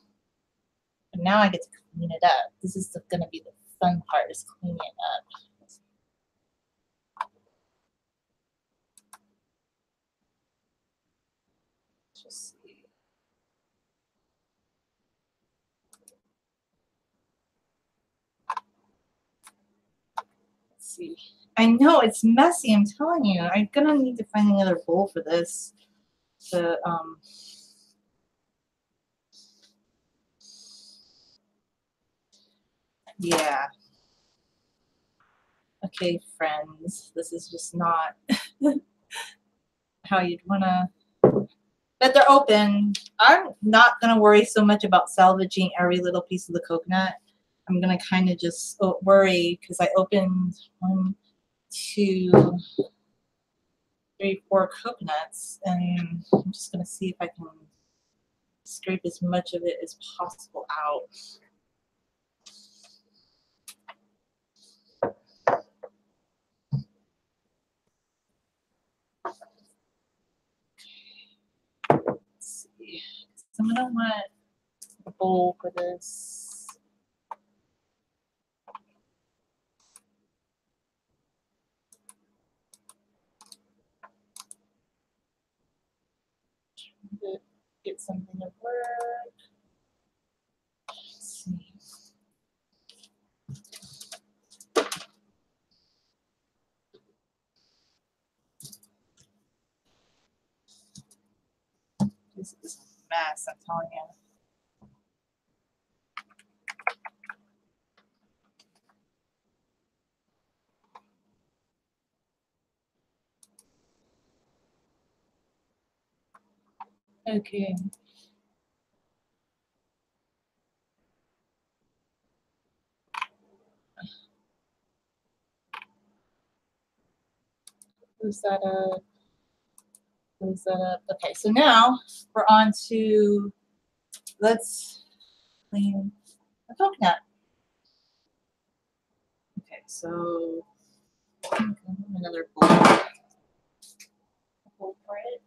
But now I get to clean it up. This is going to be the fun part, is cleaning it up. Just see. Let's see. I know it's messy. I'm telling you. I'm gonna need to find another bowl for this. To yeah. Okay, friends. This is just not how you'd wanna. But they're open. I'm not gonna worry so much about salvaging every little piece of the coconut. I'm gonna kind of just worry because I opened 1, 2, 3, 4 coconuts, and I'm just gonna see if I can scrape as much of it as possible out. Let's see. So I'm gonna want a bowl for this. Get something to work. Let's see. This is a mess, I'm telling you. Okay. Close that up. Close that up. Okay, so now we're on to, let's clean the coconut. Okay, so another bowl for it.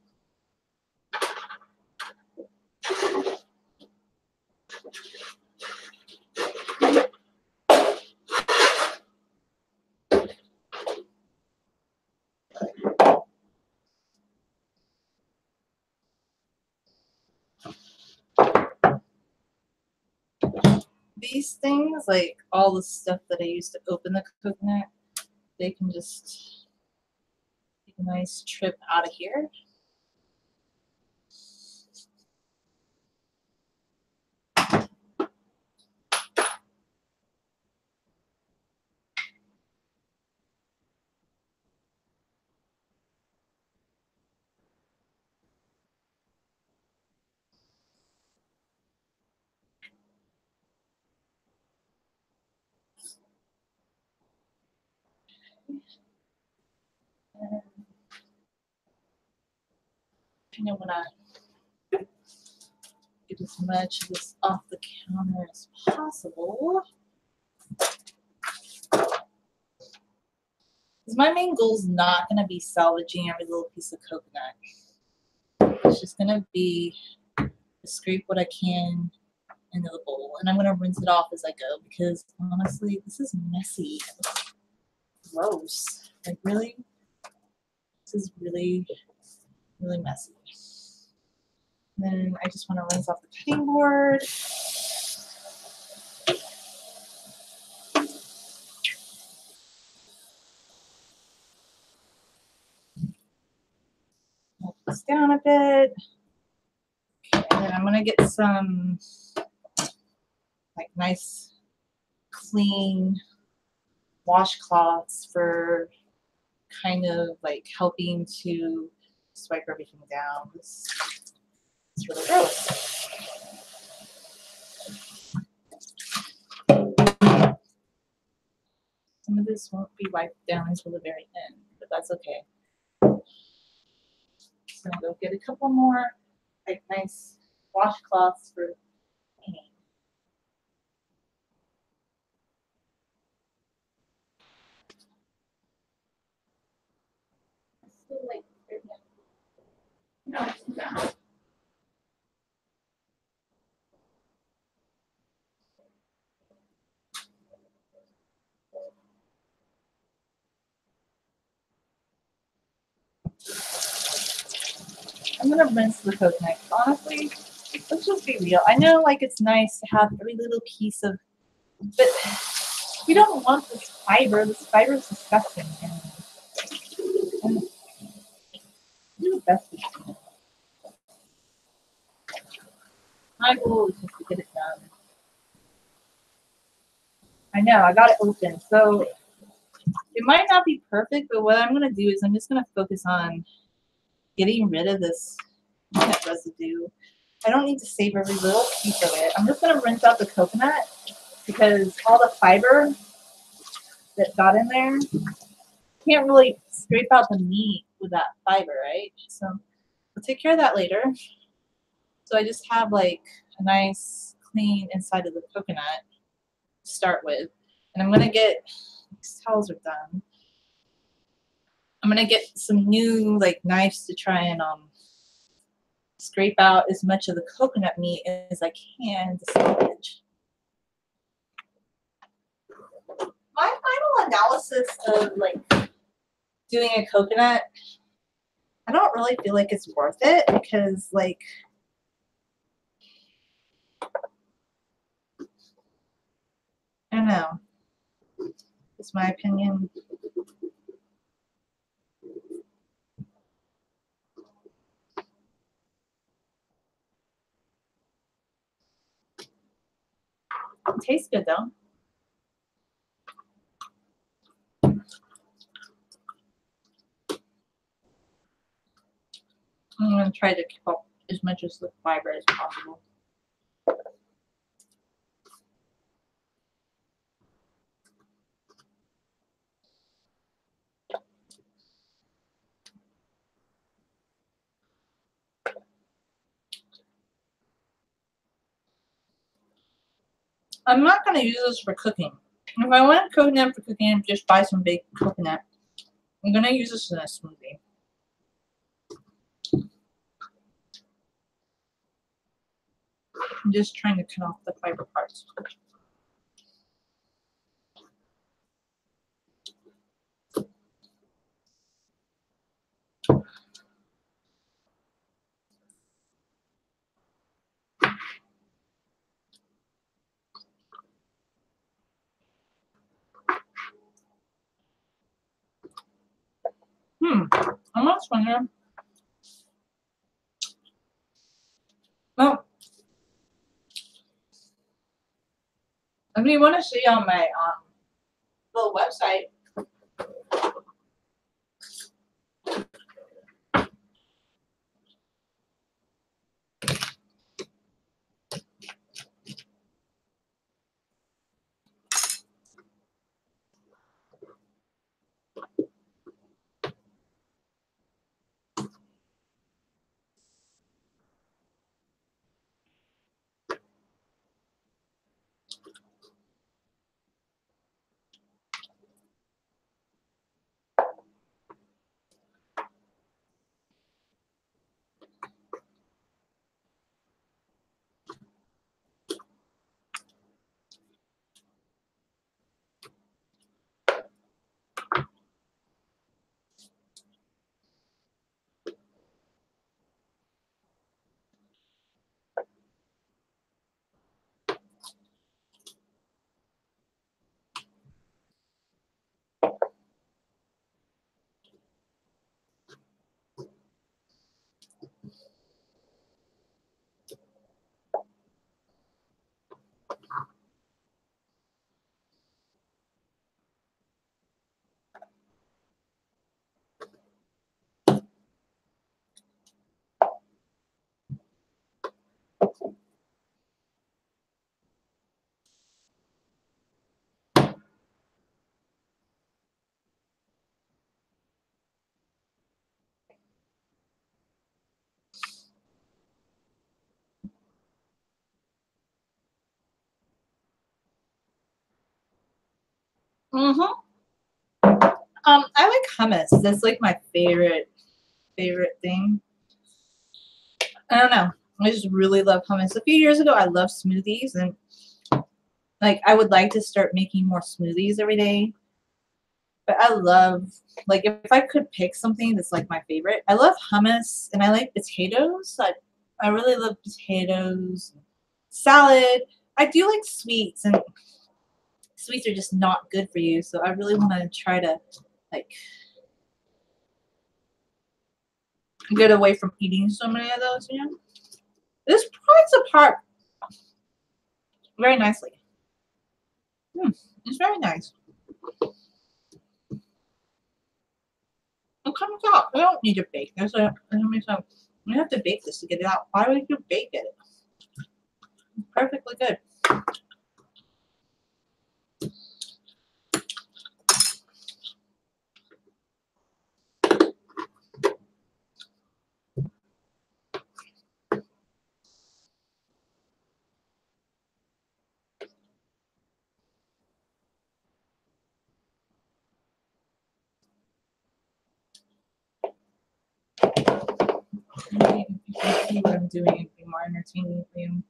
These things, like all the stuff that I used to open the coconut, they can just take a nice trip out of here. And I want to get as much of this off the counter as possible. Because my main goal is not going to be salvaging every little piece of coconut. It's just going to be to scrape what I can into the bowl. And I'm going to rinse it off as I go because honestly, this is messy. Gross. Like, really? This is really, really messy. And then I just want to rinse off the cutting board. Move this down a bit. Okay, and then I'm going to get some like nice, clean washcloths for kind of like helping to swipe everything down. It's really gross. Some of this won't be wiped down until the very end, but that's okay. So I'm gonna go get a couple more like nice washcloths for painting. Still like no, no. I'm gonna rinse the coconut. Honestly, let's just be real. I know like it's nice to have every little piece of, but we don't want this fiber. This fiber is disgusting. And do the best we can. My goal is just to get it done. I know, I got it open. So it might not be perfect, but what I'm going to do is I'm just going to focus on getting rid of this coconut residue. I don't need to save every little piece of it. I'm just going to rinse out the coconut because all the fiber that got in there, can't really scrape out the meat with that fiber, right? So we'll take care of that later. So I just have like a nice clean inside of the coconut to start with. And I'm going to get, these towels are done. I'm going to get some new like knives to try and scrape out as much of the coconut meat as I can to salvage. My final analysis of like doing a coconut, I don't really feel like it's worth it because like I don't know. It's my opinion. It tastes good though. I'm going to try to keep up as much as the fiber as possible. I'm not going to use this for cooking. If I want coconut for cooking, just buy some baked coconut. I'm going to use this in a smoothie. I'm just trying to cut off the fiber parts. I'm almost wondering. Well, if you want to see on my little website, I like hummus. That's like my favorite thing. I don't know. I just really love hummus. A few years ago, I loved smoothies, and like I would like to start making more smoothies every day. But I love, like, if I could pick something that's like my favorite, I love hummus and I like potatoes. I really love potatoes, salad. I do like sweets, and sweets are just not good for you. So I really want to try to like get away from eating so many of those. You know, this pulls apart very nicely. It's very nice. It comes out. I don't need to bake this. We have to bake this to get it out. Why would you bake it? It's perfectly good. Maybe if you can see what I'm doing, it'd be more entertaining for you.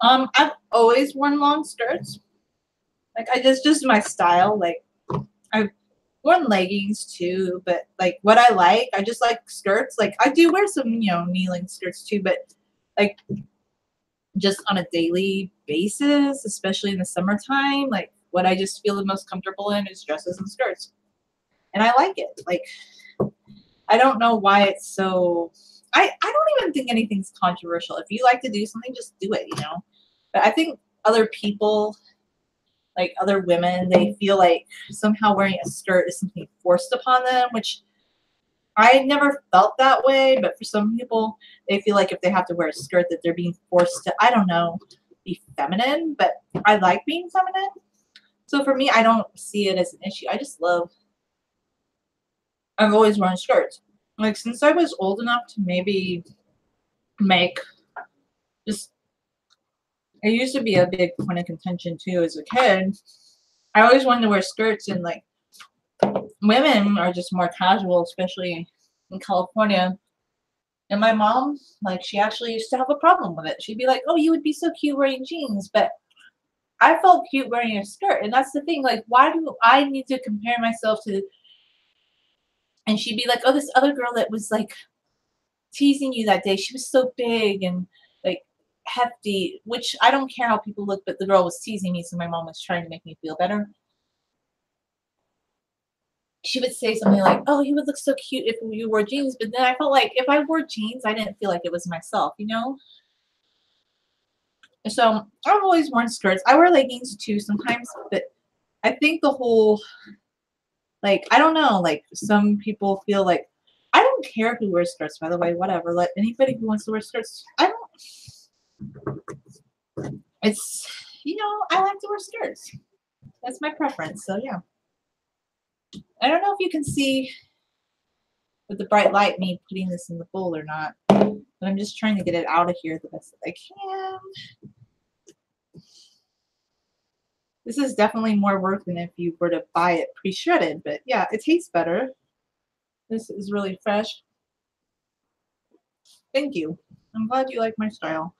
I've always worn long skirts. Like I just my style. Like I've worn leggings too, but like what I just like skirts. Like I do wear some, knee-length skirts too, but like just on a daily basis, especially in the summertime, like what I just feel the most comfortable in is dresses and skirts. And I like it. Like I don't know why it's so I don't even think anything's controversial. If you like to do something, just do it. But I think other people, like other women, they feel like somehow wearing a skirt is something forced upon them, which I never felt that way, but for some people, they feel like if they have to wear a skirt that they're being forced to, I don't know, be feminine, but I like being feminine. So for me, I don't see it as an issue. I've always worn skirts. Like since I was old enough to maybe make. Just, it used to be a big point of contention too as a kid. I always wanted to wear skirts, and like women are just more casual, especially in California. And my mom, like, she actually used to have a problem with it. She'd be like, "Oh, you would be so cute wearing jeans," but I felt cute wearing a skirt, and that's the thing. Like, why do I need to compare myself to? And she'd be like, "Oh, this other girl that was like teasing you that day, she was so big and like hefty." Which I don't care how people look, but the girl was teasing me, so my mom was trying to make me feel better. She would say something like, "Oh, you would look so cute if you wore jeans," but then I felt like if I wore jeans, I didn't feel like it was myself, you know? So I've always worn skirts. I wear leggings too sometimes, but I think the whole, like, I don't know, like some people feel like, I don't care who wears skirts, by the way, whatever. Let anybody who wants to wear skirts. I don't, it's, I like to wear skirts. That's my preference. So yeah. I don't know if you can see with the bright light me putting this in the bowl or not, but I'm just trying to get it out of here the best that I can. This is definitely more work than if you were to buy it pre-shredded, but yeah, it tastes better. This is really fresh. Thank you. I'm glad you like my style.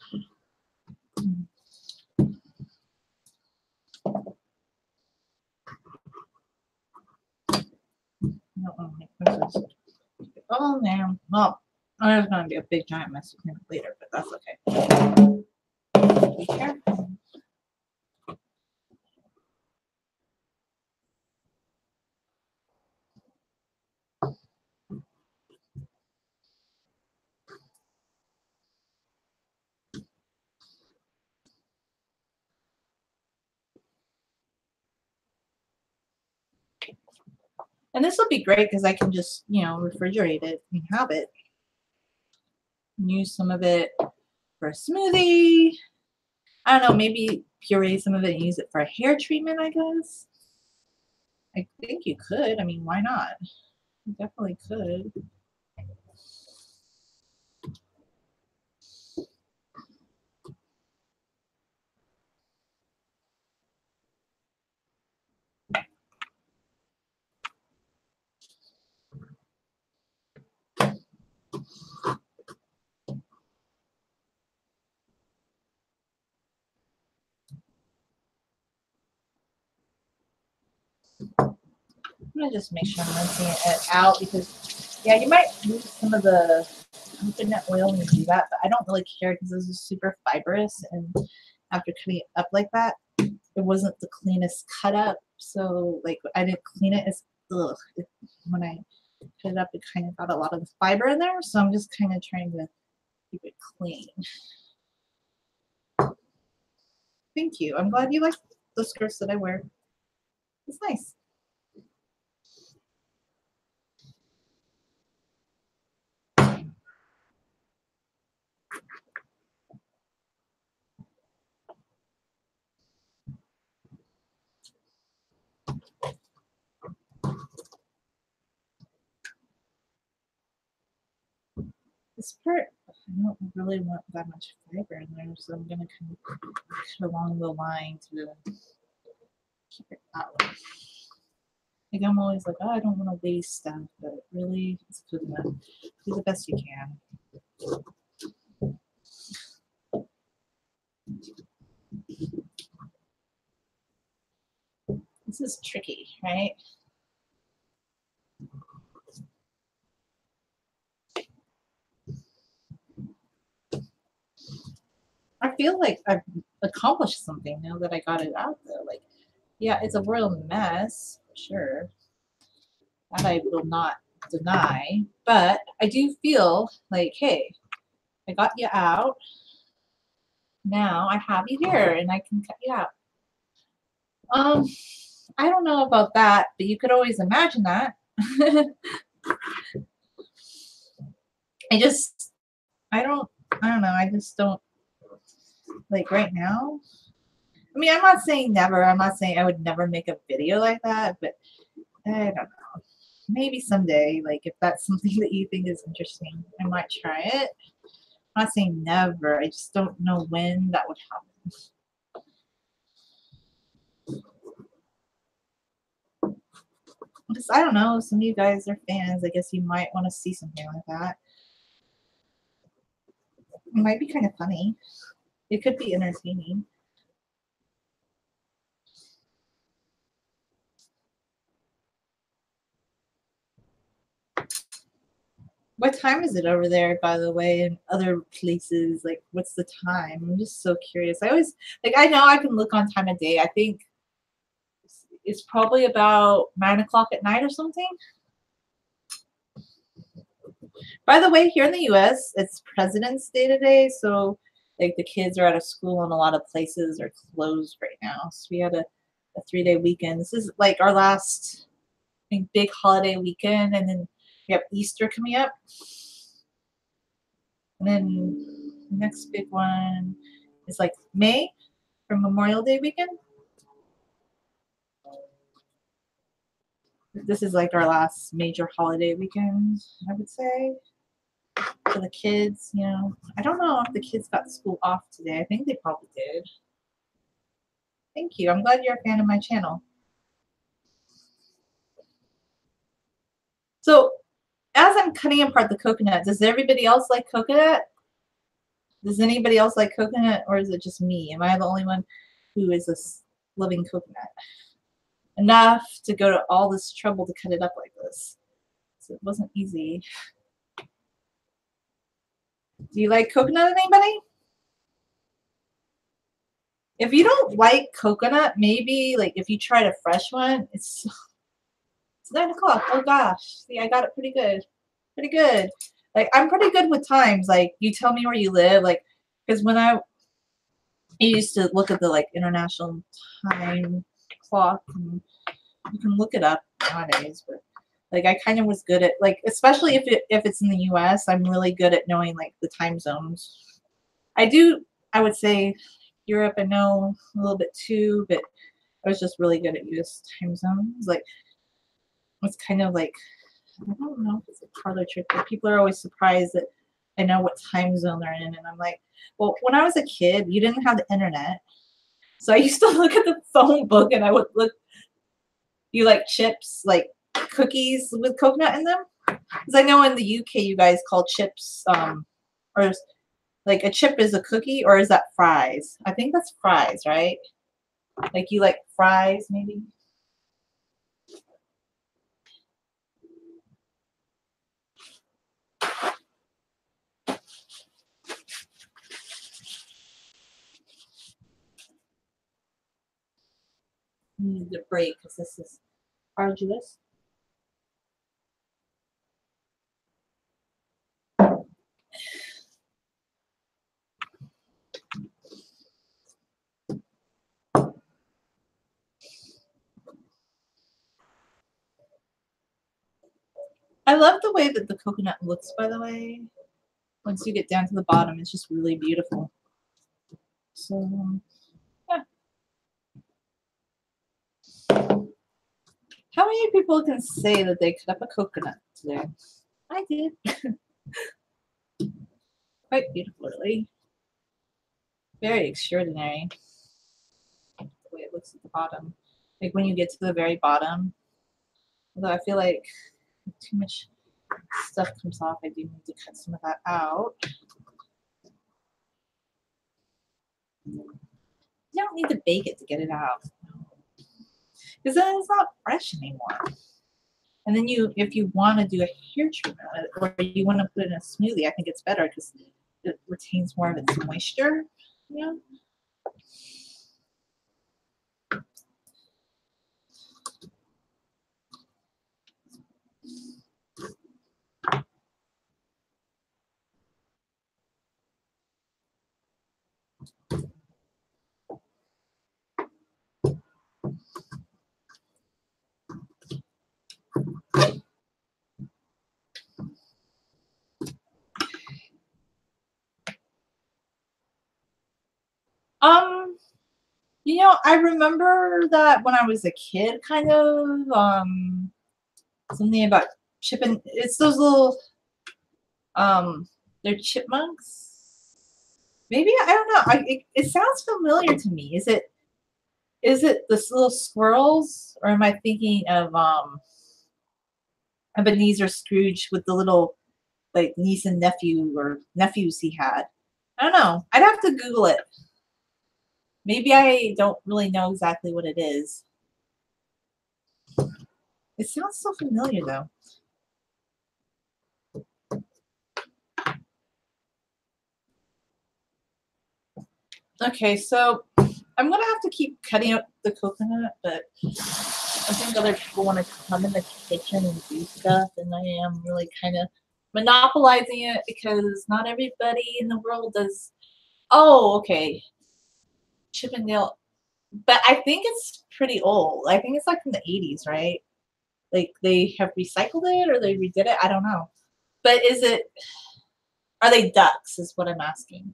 Oh man. Well, there's gonna be a big giant mess with him later, but that's okay. Be careful. And this will be great because I can just, refrigerate it and have it. Use some of it for a smoothie. I don't know, maybe puree some of it and use it for a hair treatment, I guess. I think you could. I mean, why not? You definitely could. I'm gonna just make sure I'm rinsing it out because, yeah, you might lose some of the coconut oil when you do that, but I don't really care because this is super fibrous, and after cutting it up like that, it wasn't the cleanest cut up, so like I didn't clean it as when I cut it up, it kind of got a lot of the fiber in there, so I'm just kind of trying to keep it clean. Thank you. I'm glad you like the skirts that I wear. It's nice. This part, I don't really want that much fiber in there, so I'm gonna kind of cut along the line to keep it out. Like I'm always like, oh, I don't want to waste stuff, but really, it's good enough. Do the best you can. This is tricky, right? I feel like I've accomplished something now that I got it out there. Like, yeah, it's a royal mess, for sure. That I will not deny. But I do feel like, hey, I got you out. Now I have you here and I can cut you out. Um, I don't know about that, but you could always imagine that. I don't know. I just don't, like, right now. I mean, I'm not saying never. I'm not saying I would never make a video like that, but I don't know. Maybe someday, like, if that's something that you think is interesting, I might try it. I'm not saying never. I just don't know when that would happen. Just, I don't know. Some of you guys are fans. I guess you might want to see something like that. It might be kind of funny. It could be entertaining. What time is it over there, by the way, in other places? Like, what's the time? I'm just so curious. I always, like, I know I can look on time of day. I think it's probably about 9 o'clock at night or something. By the way, here in the US, it's President's Day today, so like the kids are out of school and a lot of places are closed right now. So we had a 3-day weekend. This is like our last, I think, big holiday weekend, and then we have Easter coming up. And then the next big one is like May for Memorial Day weekend. This is like our last major holiday weekend, I would say. For the kids, you know, I don't know if the kids got school off today. I think they probably did. Thank you. I'm glad you're a fan of my channel. So, as I'm cutting apart the coconut, does everybody else like coconut? Does anybody else like coconut, or is it just me? Am I the only one who is loving coconut? Enough to go to all this trouble to cut it up like this. So it wasn't easy. Do you like coconut, anybody? If you don't like coconut, maybe like if you tried a fresh one, it's 9 o'clock. Oh gosh. See, I got it pretty good. Pretty good. Like, I'm pretty good with times. Like, you tell me where you live. Like, because when I used to look at the like international time clock, and you can look it up nowadays, but like I kind of was good at, like, especially if it's in the US, I'm really good at knowing like the time zones. I would say Europe I know a little bit too, but I was just really good at US time zones. Like, it's kind of like, I don't know if it's a parlor trick, but people are always surprised that I know what time zone they're in. And I'm like, well, when I was a kid, you didn't have the internet. So I used to look at the phone book and I would look, you like chips, like cookies with coconut in them? Because I know in the UK you guys call chips, or like a chip is a cookie, or is that fries? I think that's fries, right? Like you like fries, maybe? Need a break because this is arduous. I love the way that the coconut looks, by the way. Once you get down to the bottom, it's just really beautiful. So, yeah. How many people can say that they cut up a coconut today? I did. Quite beautifully. Very extraordinary. The way it looks at the bottom. Like when you get to the very bottom. Although I feel like too much stuff comes off, I do need to cut some of that out. You don't need to bake it to get it out. Because then it's not fresh anymore. And then if you want to do a hair treatment or you want to put it in a smoothie, I think it's better because it retains more of its moisture. You know? You know, I remember that when I was a kid, kind of, something about chipping. It's those little, they're chipmunks. Maybe, I don't know. It sounds familiar to me. Is it this little squirrels, or am I thinking of Ebenezer Scrooge with the little like niece and nephew or nephews he had? I don't know. I'd have to Google it. Maybe I don't really know exactly what it is. It sounds so familiar though. Okay, so I'm gonna have to keep cutting up the coconut, but I think other people want to come in the kitchen and do stuff, and I am really kind of monopolizing it because not everybody in the world does. Oh, okay, Chippendale, but I think it's pretty old. I think it's like from the 80s, right? Like they have recycled it or they redid it. I don't know. But is it? Are they ducks? Is what I'm asking.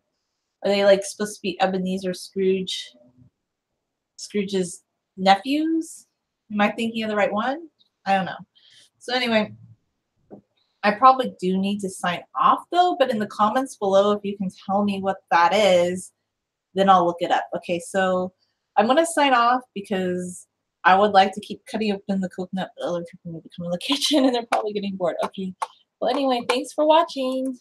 Are they like supposed to be Ebenezer Scrooge's nephews? Am I thinking of the right one? I don't know. So anyway, I probably do need to sign off though, but in the comments below, if you can tell me what that is, then I'll look it up. Okay, so I'm gonna sign off because I would like to keep cutting open the coconut, but other people may be coming in the kitchen and they're probably getting bored. Okay. Well, anyway, thanks for watching.